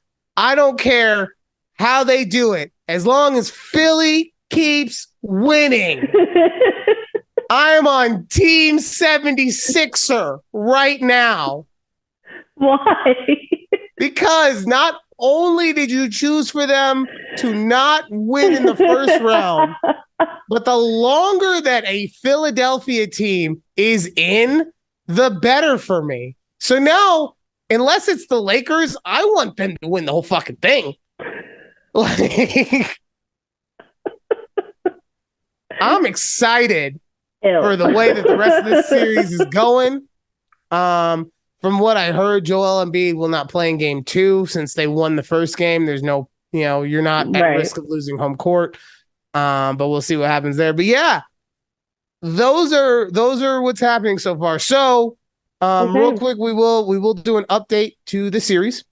don't care how they do it, as long as Philly keeps winning. I'm on Team 76er right now. Why? Because not only did you choose for them to not win in the first round, but the longer that a Philadelphia team is in, the better for me. So now, unless it's the Lakers, I want them to win the whole fucking thing. Like, I'm excited for the way that the rest of this series is going. From what I heard, Joel Embiid will not play in game 2 since they won the first game. There's no, you're not at risk of losing home court. But we'll see what happens there. But yeah, those are what's happening so far. So, real quick, we will do an update to the series.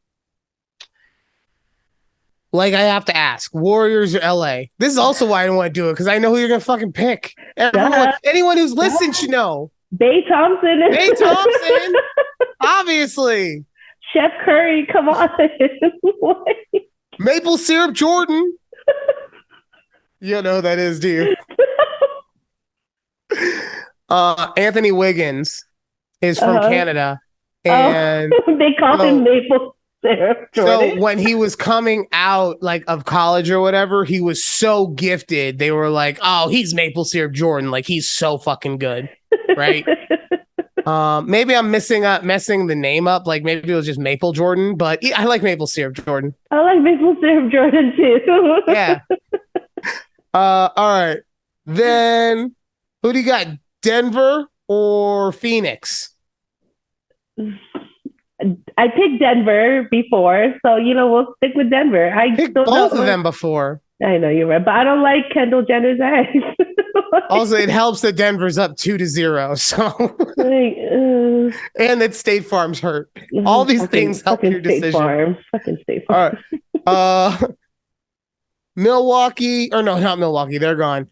Like, I have to ask, Warriors or LA? This is also why I don't want to do it, because I know who you're gonna fucking pick. Anyone who's listening should know. Bay Thompson. Obviously. Chef Curry, come on. Maple syrup Jordan. You don't know who that is, do you? Anthony Wiggins is from Canada. And they call him Maple syrup Jordan. So when he was coming out of college or whatever, he was so gifted. They were like, oh, he's Maple syrup Jordan. Like, he's so fucking good. Right? Maybe I'm messing the name up. Like, maybe it was just Maple Jordan, but I like Maple syrup Jordan. I like Maple syrup Jordan too. Yeah. All right. Then who do you got? Denver or Phoenix? I picked Denver before, so we'll stick with Denver. I picked both of them before. I know you're right, but I don't like Kendall Jenner's ex. Also, it helps that Denver's up 2-0. So, and that State Farm's hurt. All these things help your decision. Fucking State Farm. All right. Milwaukee, or no, not Milwaukee. They're gone.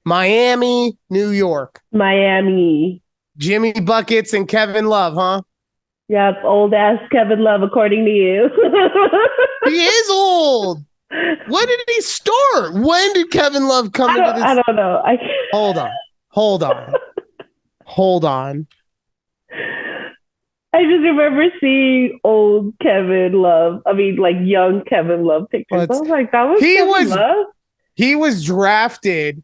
Miami, New York. Miami. Jimmy Buckets and Kevin Love, huh? Yep, old ass Kevin Love, according to you. He is old. When did he start? When did Kevin Love come into this? I don't know. Hold on. I just remember seeing old Kevin Love. I mean, like young Kevin Love pictures. I was like, that was Kevin Love? He was drafted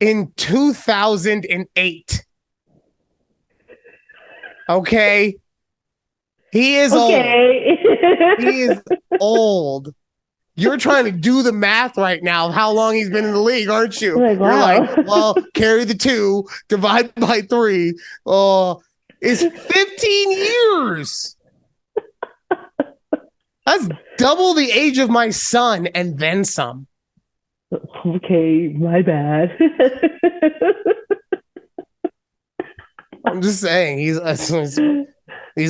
in 2008. Okay. He is old. He is old. You're trying to do the math right now of how long he's been in the league, aren't you? Wow. You're like, well, carry the 2, divide by 3. It's 15 years. That's double the age of my son and then some. Okay, my bad. I'm just saying he's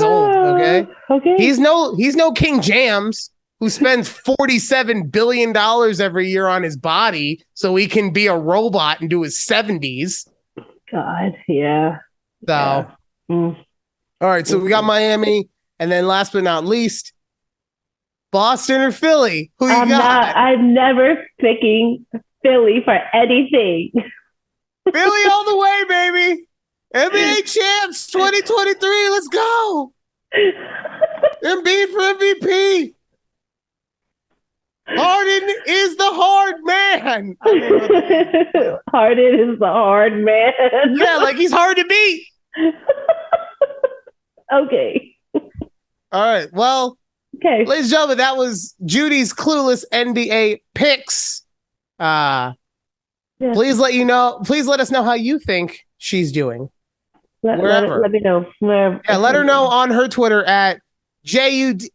old, okay? Okay. He's no King James who spends $47 billion every year on his body so he can be a robot and do his 70s. God, yeah. So, all right, so we got Miami, and then last but not least, Boston or Philly? Who you got? I'm never picking Philly for anything. Philly all the way, baby. NBA champs 2023. Let's go. Embiid for MVP. Harden is the hard man. Harden is the hard man. Yeah, like he's hard to beat. Okay. All right. Well, Okay. ladies and gentlemen, that was Judy's clueless NBA picks. Please let us know how you think she's doing. Let me know. Yeah, let her know on her Twitter at JUDAYYY.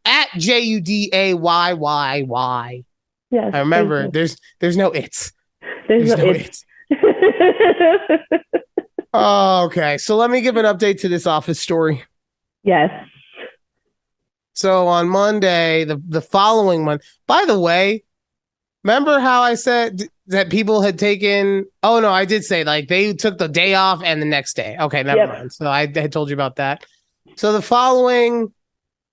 Yes. I remember there's no it's. There's no it's. Oh, okay. So let me give an update to this office story. Yes. So on Monday, the following month, by the way, remember how I said that people had taken, oh no, I did say like they took the day off and the next day. Okay, never mind. So I had told you about that. So the following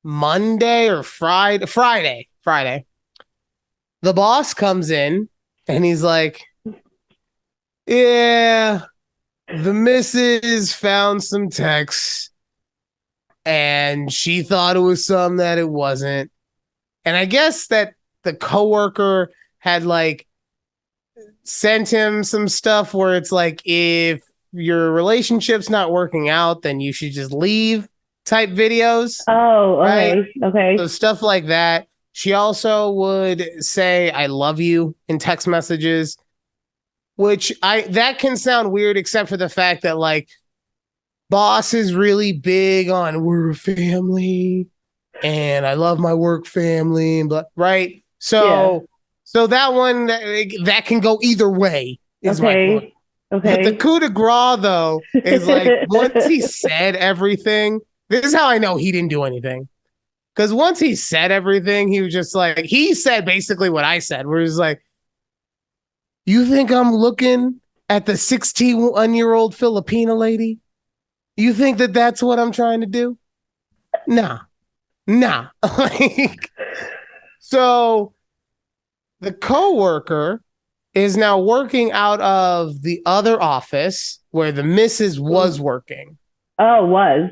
Monday or Friday, the boss comes in and he's like, yeah, the missus found some texts and she thought it was some that it wasn't. And I guess that the coworker had like sent him some stuff where it's like, if your relationship's not working out, then you should just leave type videos. Oh, okay. Right? Okay. So stuff like that. She also would say, I love you in text messages, which that can sound weird, except for the fact that like boss is really big on we're a family and I love my work family, but right. So that one that can go either way is my point. Okay. But the coup de grace though is like once he said everything, this is how I know he didn't do anything. Because once he said everything, he was just like, he said basically what I said, where he's like, you think I'm looking at the 61-year-old Filipina lady? You think that that's what I'm trying to do? Nah. So the coworker is now working out of the other office where the missus was working. Oh, was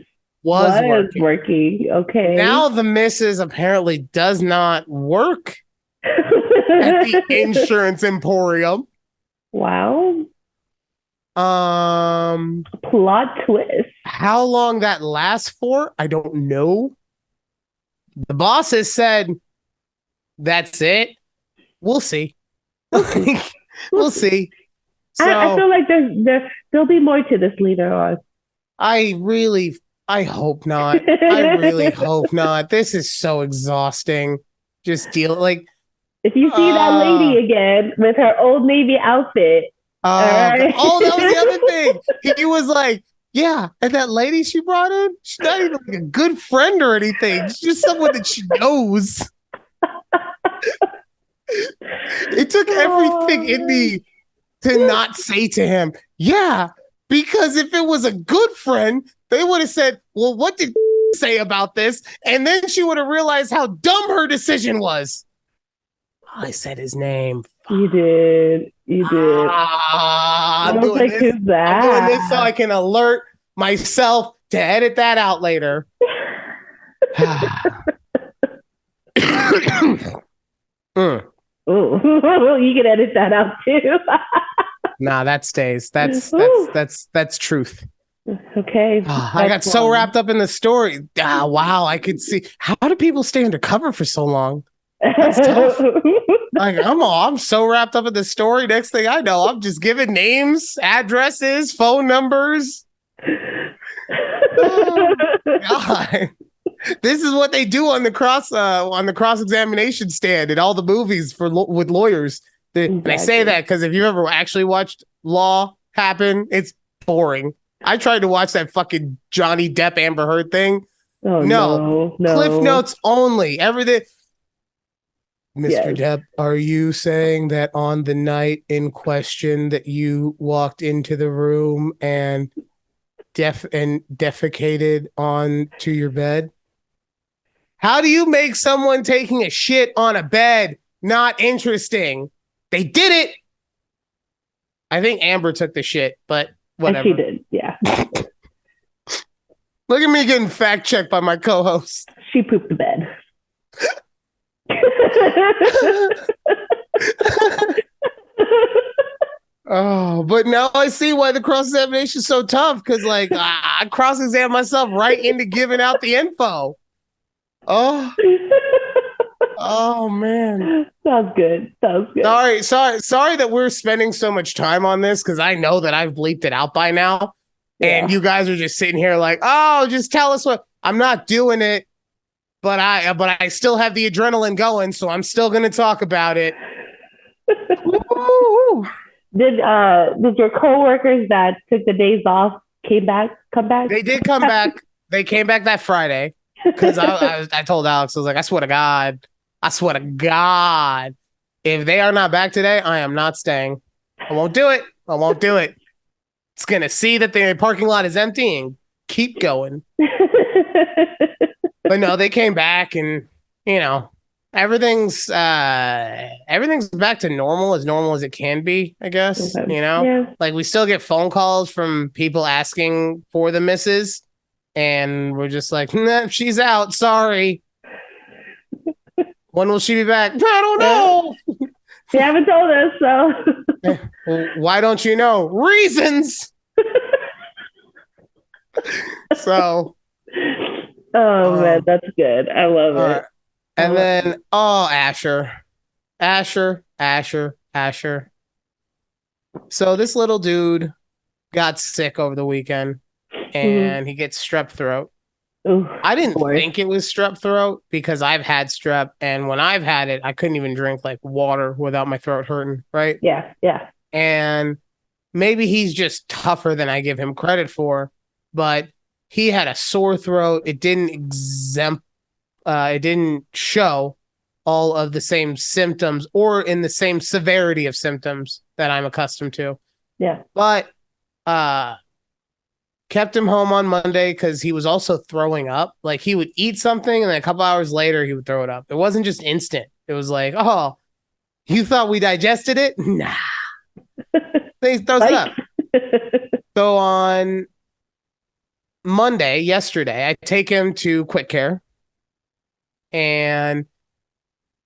working. Okay. Now the missus apparently does not work at the insurance emporium. Wow. Plot twist. How long that lasts for, I don't know. The boss has said, that's it. We'll see. We'll see. So, I feel like there'll be more to this later on. I hope not. I really hope not. This is so exhausting. Just if you see that lady again with her Old Navy outfit. That was the other thing. He was like, yeah, and that lady she brought in, she's not even like a good friend or anything. She's just someone that she knows. It took everything in me to not say to him, yeah, because if it was a good friend, they would have said, well, what did say about this? And then she would have realized how dumb her decision was. I said his name. You did. I'm doing this so I can alert myself to edit that out later. Ooh, you can edit that out too. Nah, that stays. That's truth. Okay. I got so wrapped up in the story. Wow, I could see. How do people stay undercover for so long? That's tough. Like I'm so wrapped up in the story. Next thing I know, I'm just giving names, addresses, phone numbers. Oh, God. This is what they do on the cross examination stand in all the movies with lawyers. Exactly. And I say that because if you ever actually watched law happen, it's boring. I tried to watch that fucking Johnny Depp Amber Heard thing. Oh no. Cliff notes only. Everything. Mr. Depp, are you saying that on the night in question that you walked into the room and defecated onto your bed? How do you make someone taking a shit on a bed not interesting? They did it. I think Amber took the shit, but whatever. And she did, yeah. Look at me getting fact checked by my co-host. She pooped the bed. Oh, but now I see why the cross-examination is so tough, because like I cross-examine myself right into giving out the info. Oh, oh man. Sounds good. Sounds good. Sorry that we're spending so much time on this because I know that I've bleeped it out by now. And you guys are just sitting here like, oh, just tell us what. I'm not doing it, but I still have the adrenaline going, so I'm still gonna talk about it. Did your coworkers that took the days off come back? They did come back. They came back that Friday because I told Alex, I was like, I swear to God, if they are not back today, I am not staying. I won't do it. It's gonna see that the parking lot is empty and keep going. But no, they came back and everything's back to normal as it can be, I guess. Okay. Like we still get phone calls from people asking for the missus, and we're just like, nah, she's out. Sorry. When will she be back? I don't know. They haven't told us, so. Well, why don't you know? Reasons. So. Oh man, that's good. I love it. And then, Asher. So this little dude got sick over the weekend, and he gets strep throat. Ooh, I didn't think it was strep throat because I've had strep, and when I've had it, I couldn't even drink like water without my throat hurting, right? Yeah. And maybe he's just tougher than I give him credit for, but he had a sore throat. It didn't show all of the same symptoms or in the same severity of symptoms that I'm accustomed to. Yeah. But kept him home on Monday because he was also throwing up. Like he would eat something and then a couple hours later he would throw it up. It wasn't just instant. It was like, oh, you thought we digested it? Nah. He throws it up. So on yesterday, I take him to Quick Care. And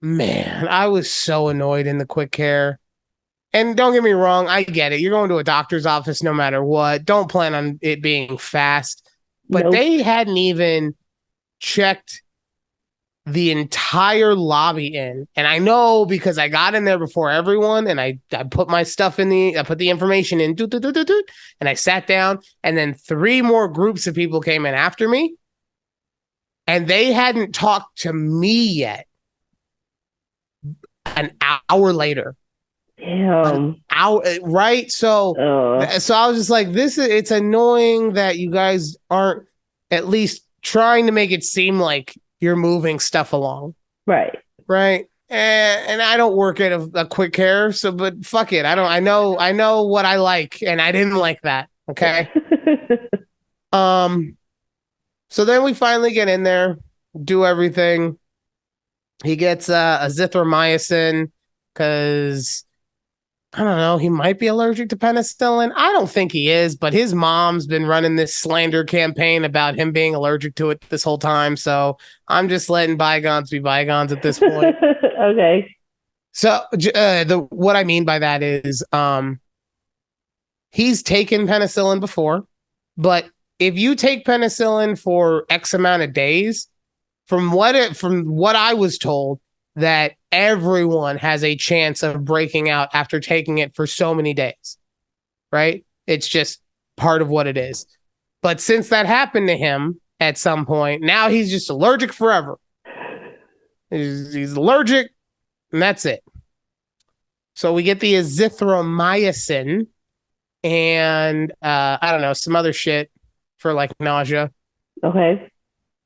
man, I was so annoyed in the Quick Care. And don't get me wrong, I get it. You're going to a doctor's office no matter what. Don't plan on it being fast. But They hadn't even checked the entire lobby in. And I know because I got in there before everyone and I put my stuff I put the information in, and I sat down, and then 3 more groups of people came in after me. And they hadn't talked to me yet. An hour later. Damn. An hour, right? So I was just like, it's annoying that you guys aren't at least trying to make it seem like you're moving stuff along. Right. And I don't work at a Quick Care, but fuck it. I know what I like, and I didn't like that. Okay. So then we finally get in there, do everything. He gets azithromycin because, I don't know, he might be allergic to penicillin. I don't think he is, but his mom's been running this slander campaign about him being allergic to it this whole time. So I'm just letting bygones be bygones at this point. Okay. So what I mean by that is he's taken penicillin before, but if you take penicillin for X amount of days, from what I was told, that everyone has a chance of breaking out after taking it for so many days, right? It's just part of what it is. But since that happened to him at some point, now he's just allergic forever. He's allergic, and that's it. So we get the azithromycin and I don't know, some other shit for like nausea. Okay.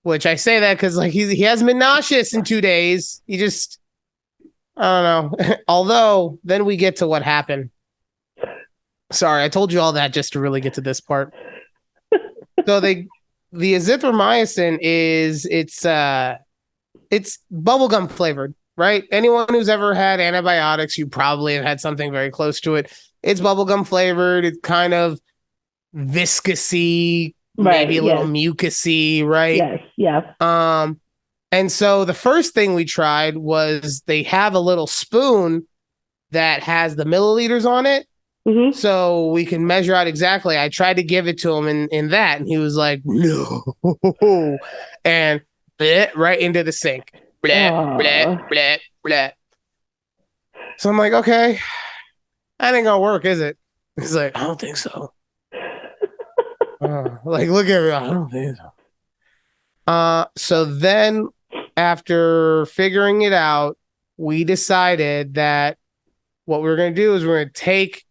Which I say that because like he hasn't been nauseous in 2 days. He just, I don't know. Although then we get to what happened. Sorry, I told you all that just to really get to this part. So the azithromycin it's bubblegum flavored, right? Anyone who's ever had antibiotics, you probably have had something very close to it. It's bubblegum flavored. It's kind of viscousy, maybe a little mucusy, right? Yes, yeah. And so the first thing we tried was they have a little spoon that has the milliliters on it. Mm-hmm. So we can measure out exactly. I tried to give it to him in that, and he was like, no. And bleh, right into the sink. Bleh, bleh, bleh, bleh. So I'm like, okay, that ain't gonna work, is it? He's like, I don't think so. Like, look at me. I don't think so. So then after figuring it out, we decided that what we were going to do is we're going to take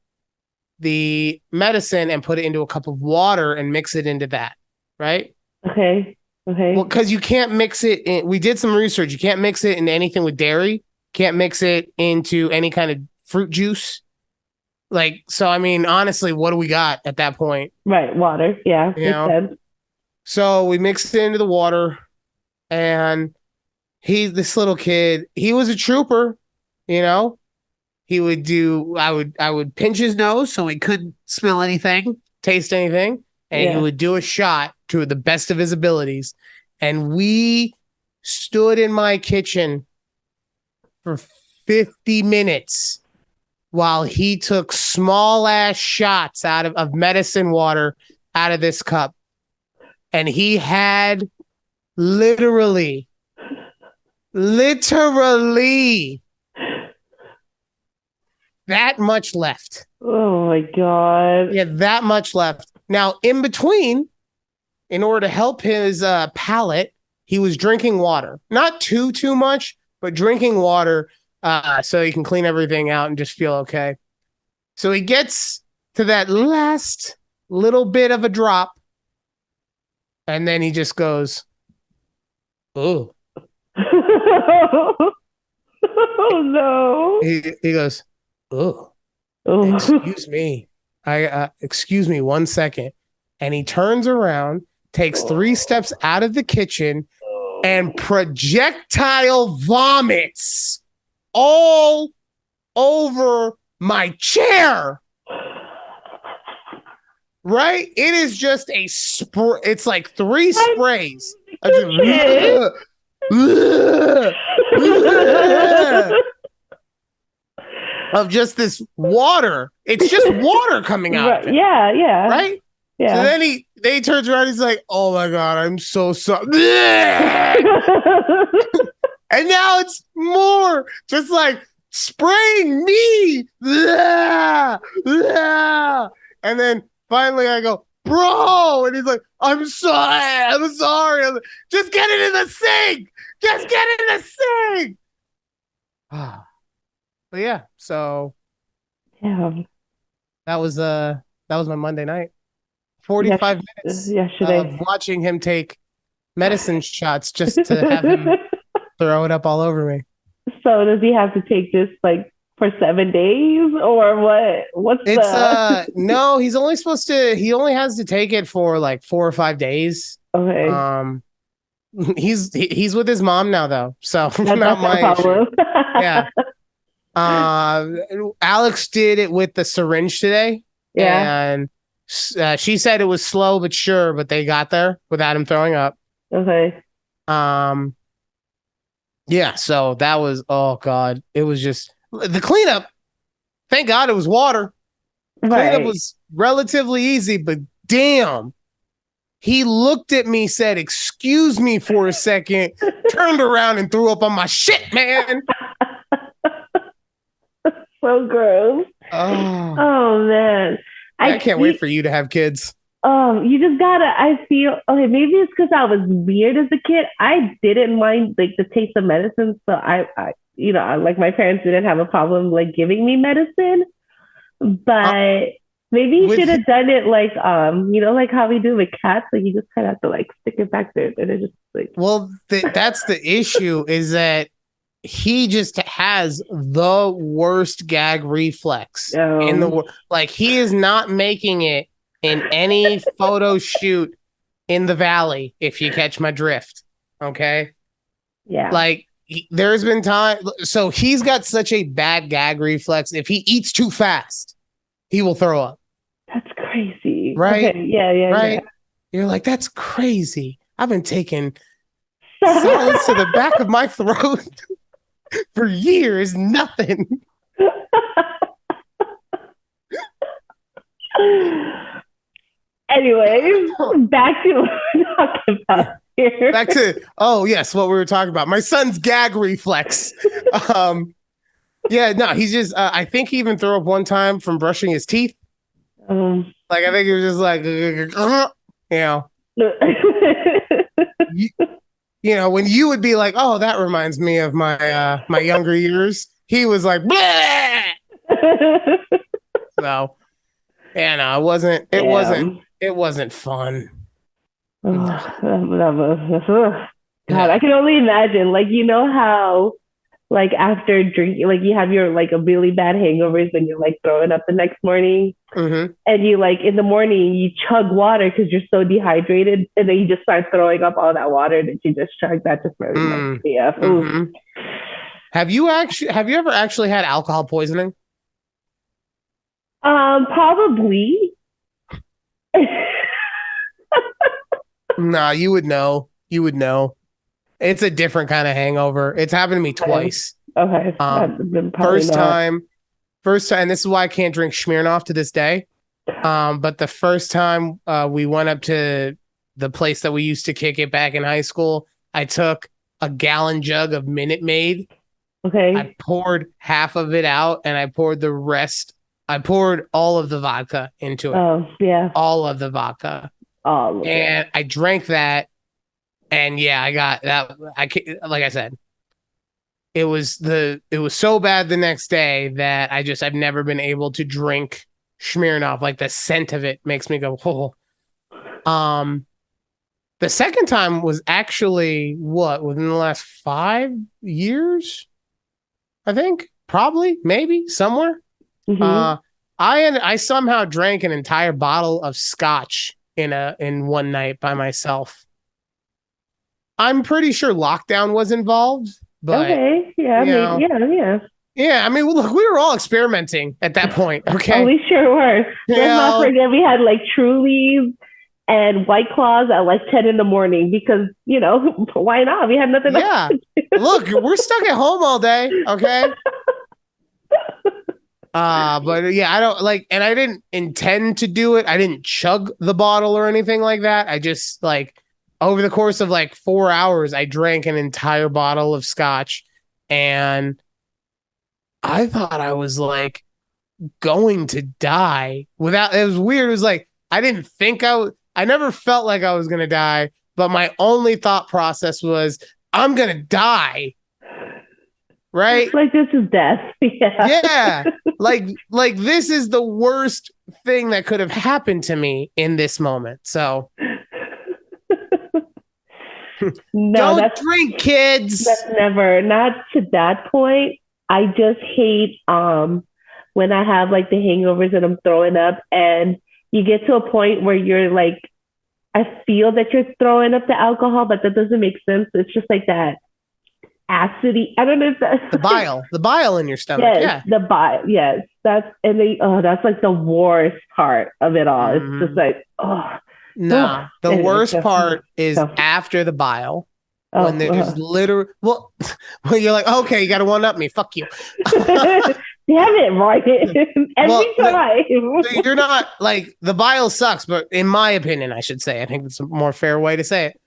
the medicine and put it into a cup of water and mix it into that, right? Okay. Well, because you can't mix it in. We did some research. You can't mix it into anything with dairy. Can't mix it into any kind of fruit juice. Like, so, I mean, honestly, what do we got at that point? Right. Water. Yeah. You know? Sense. So we mixed it into the water, and this little kid, he was a trooper, you know? He would do, I would pinch his nose so he couldn't smell anything, taste anything, and he would do a shot to the best of his abilities. And we stood in my kitchen for 50 minutes while he took small ass shots out of medicine water out of this cup. And he had literally that much left. Oh my God. Yeah, that much left. Now, in between, in order to help his palate, he was drinking water. Not too much, but drinking water so he can clean everything out and just feel okay. So he gets to that last little bit of a drop, and then he just goes, "Oh." Oh no. He goes, "Oh. Excuse me. Excuse me 1 second." And he turns around, takes 3 steps out of the kitchen, and projectile vomits all over my chair. Right? It is just a spray. It's like 3 sprays. Of just this water. It's just water coming out. Right. Yeah. Right? Yeah. So then he turns around, he's like, "Oh my God, I'm so sorry." And now it's more just like spraying me. And then finally I go, "Bro," and he's like, I'm sorry. I'm like, just get it in the sink. Just get it in the sink. But yeah, so that was my Monday night. 45 minutes of watching him take medicine shots just to have him throw it up all over me. So does he have to take this like for 7 days or what? No, he only has to take it for like 4 or 5 days. Okay. He's with his mom now though, so not my issue. Yeah. Alex did it with the syringe today. Yeah. And she said it was slow but sure, but they got there without him throwing up. Okay. Yeah, so that was, oh God, it was just the cleanup. Thank God it was water. Right. Cleanup was relatively easy, but damn. He looked at me, said, "Excuse me" for a second, turned around and threw up on my shit, man. So gross. Oh man. I can't wait for you to have kids. You just gotta, I feel, okay, maybe it's because I was weird as a kid. I didn't mind like the taste of medicine. So I like my parents didn't have a problem like giving me medicine, but maybe you should have done it like, like how we do with cats. Like you just kind of have to like stick it back there and it just like. Well, that's the issue is that he just has the worst gag reflex in the world. Like he is not making it in any photo shoot in the valley, if you catch my drift. Okay. Yeah. Like there's been time. So he's got such a bad gag reflex. If he eats too fast, he will throw up. That's crazy. Right. Okay. Yeah. Right. Yeah. You're like, that's crazy. I've been taking solids to the back of my throat for years. Nothing. Anyways, back to what we're talking about. here. Back to, oh yes, what we were talking about. My son's gag reflex. Yeah, no, he's just, I think he even threw up one time from brushing his teeth. Like, I think he was just like, you know, you, you know, when you would be like, oh, that reminds me of my younger years. He was like, bleh! So, yeah, no, it wasn't fun. God, I can only imagine. Like, you know how, like, after drinking, like, you have your, like, a really bad hangovers and you're, like, throwing up the next morning. Mm-hmm. And you, like, in the morning, you chug water because you're so dehydrated. And then you just start throwing up all that water that you just chugged. That just really makes me up. Mm-hmm. Have you ever actually had alcohol poisoning? Probably. Nah, you would know. You would know. It's a different kind of hangover. It's happened to me twice. Okay. First time, this is why I can't drink Smirnoff to this day. But the first time we went up to the place that we used to kick it back in high school, I took a gallon jug of Minute Maid. Okay. I poured half of it out and I poured the rest. I poured all of the vodka into it. Oh, yeah. All of the vodka. And I drank that. And yeah, I got that. Like I said, it was so bad the next day that I've never been able to drink Smirnoff. Like the scent of it makes me go, oh. The second time was actually within the last 5 years, I think, probably, maybe somewhere. Mm-hmm. I somehow drank an entire bottle of scotch in one night by myself. I'm pretty sure lockdown was involved, but okay, yeah, yeah. I mean, look, we were all experimenting at that point. Okay, oh, we sure were. Let's not forget we had like Trulies and White Claws at like 10 in the morning because why not? We had nothing. Yeah, look, we're stuck at home all day. Okay. But yeah, I don't like, and I didn't intend to do it. I didn't chug the bottle or anything like that. I just like over the course of like 4 hours, I drank an entire bottle of scotch and I thought I was like going to die it was weird. It was like, I didn't think I never felt like I was going to die, but my only thought process was I'm going to die. Right? Like this is death. Yeah. Like this is the worst thing that could have happened to me in this moment. So no, don't drink, kids. That's not to that point. I just hate when I have like the hangovers and I'm throwing up and you get to a point where you're like, I feel that you're throwing up the alcohol, but that doesn't make sense. It's just like that acidity. I don't know if that's the bile in your stomach. Yes, yeah, the bile. Yes, that's like the worst part of it all. Mm-hmm. It's just like no. The worst part is after the bile. When there's literally, well, you're like, okay, you got to one up me. Fuck you. Damn it, Ryan. Every time. You're not like the bile sucks, but in my opinion, I should say, I think it's a more fair way to say it.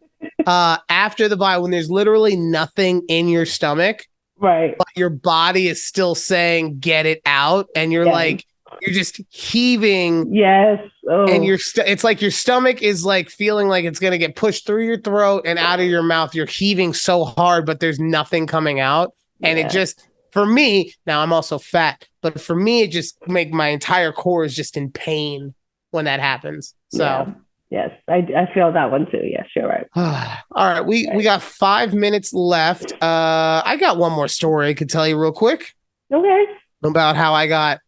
After the bile, when there's literally nothing in your stomach, right? But your body is still saying, get it out. And you're like, you're just heaving. Yes. Oh. And it's like your stomach is like feeling like it's going to get pushed through your throat and out of your mouth. You're heaving so hard, but there's nothing coming out. And it just, for me, now I'm also fat, but for me, it just my entire core is just in pain when that happens. So yes, I feel that one too. Yes, you're right. All right. We got 5 minutes left. I got one more story I could tell you real quick. Okay. About how I got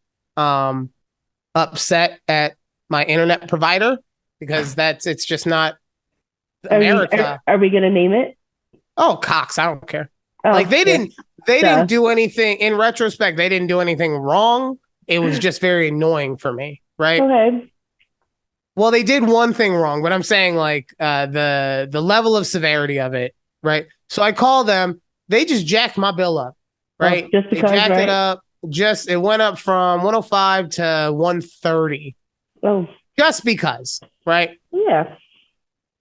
upset at my internet provider because it's just not America. Are we gonna name it? Oh, Cox, I don't care. Oh, like they didn't do anything in retrospect. They didn't do anything wrong. It was just very annoying for me, right? Okay. Well, they did one thing wrong, but I'm saying like the level of severity of it, right? So I call them. They just jacked my bill up, right? Oh, just because, they jacked it up. It went up from 105 to 130. Oh, just because, right? Yeah.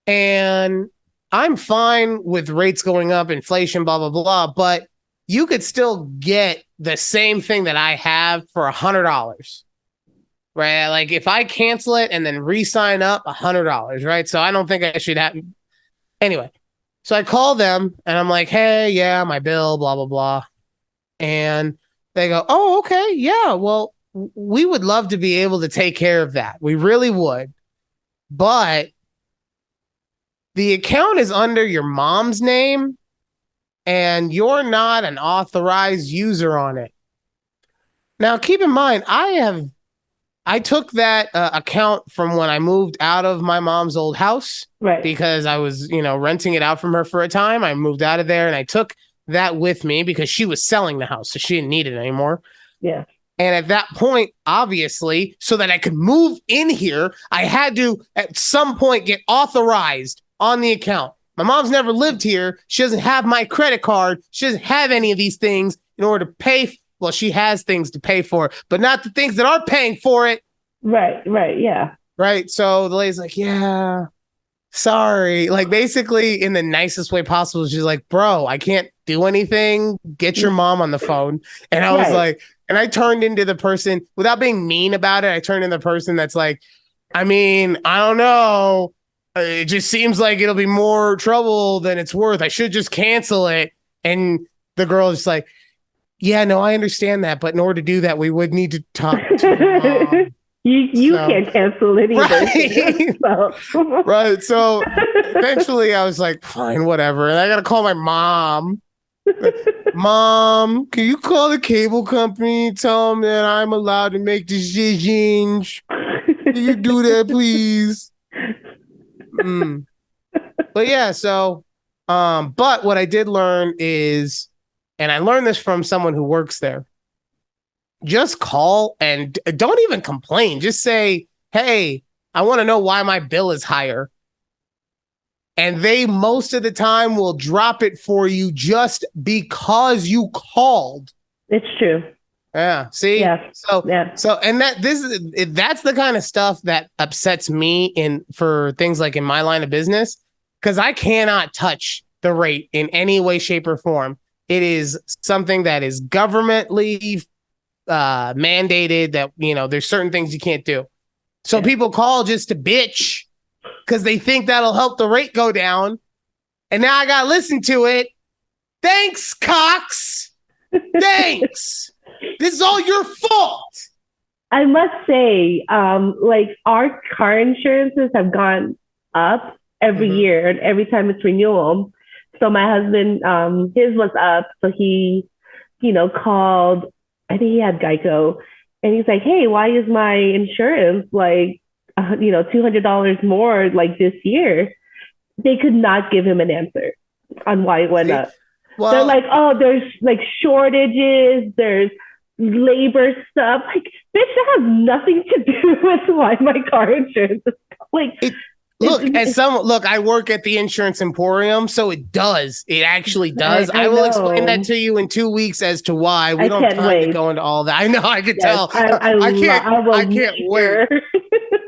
And I'm fine with rates going up, inflation, blah, blah, blah, but you could still get the same thing that I have for $100, right? Like if I cancel it and then re-sign up, $100, right? So I don't think I should have. Anyway, so I call them and I'm like, hey, yeah, my bill, blah, blah, blah. And they go, oh, okay, yeah, well, we would love to be able to take care of that. We really would. But the account is under your mom's name and you're not an authorized user on it. Now, keep in mind, I took that account from when I moved out of my mom's old house, right? Because I was, renting it out from her for a time. I moved out of there and I took that with me because she was selling the house, so she didn't need it anymore. Yeah. And at that point, obviously, so that I could move in here, I had to at some point get authorized on the account. My mom's never lived here. She doesn't have my credit card. She doesn't have any of these things in order to pay. Well, she has things to pay for, but not the things that are paying for it. Right, yeah. Right. So the lady's like, yeah, sorry. Like basically in the nicest way possible. She's like, bro, I can't do anything. Get your mom on the phone. And I was like, and I turned into the person without being mean about it. I turned into the person that's like, I mean, I don't know. It just seems like it'll be more trouble than it's worth. I should just cancel it. And the girl is like, yeah, no, I understand that. But in order to do that, we would need to talk to mom. You can't cancel it either. Right. So. Right. So eventually I was like, fine, whatever. And I got to call my mom. Mom, can you call the cable company? Tell them that I'm allowed to make decisions. Can you do that, please? But yeah, so, but what I did learn is, and I learned this from someone who works there, just call and don't even complain. Just say, hey, I want to know why my bill is higher. And they most of the time will drop it for you just because you called. It's true. Yeah. See? Yeah. And that's the kind of stuff that upsets me for things like in my line of business, because I cannot touch the rate in any way, shape, or form. It is something that is governmentally mandated that, there's certain things you can't do. So people call just to bitch because they think that'll help the rate go down. And now I got to listen to it. Thanks, Cox. Thanks. This is all your fault. I must say, like our car insurances have gone up every year and every time it's renewal. So my husband, his was up. So he, called, I think he had Geico, and he's like, hey, why is my insurance like, $200 more like this year? They could not give him an answer on why it went up. Well, they're like, oh, there's like shortages, there's labor stuff. Like, bitch, that has nothing to do with why my car insurance is like. Look, I work at the Insurance Emporium, so it does. It actually does. I will explain that to you in 2 weeks as to why. We don't have time to go into all that. I know, I can tell. I can't wait.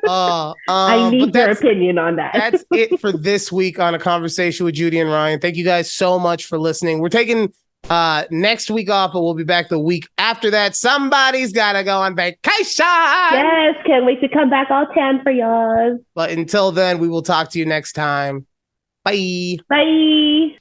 I need your opinion on that. That's it for this week on A Conversation with Judy and Ryan. Thank you guys so much for listening. We're taking next week off, but we'll be back the week after that. Somebody's gotta go on vacation. Yes, can't wait to come back all tan for y'all. But until then, we will talk to you next time. Bye. Bye.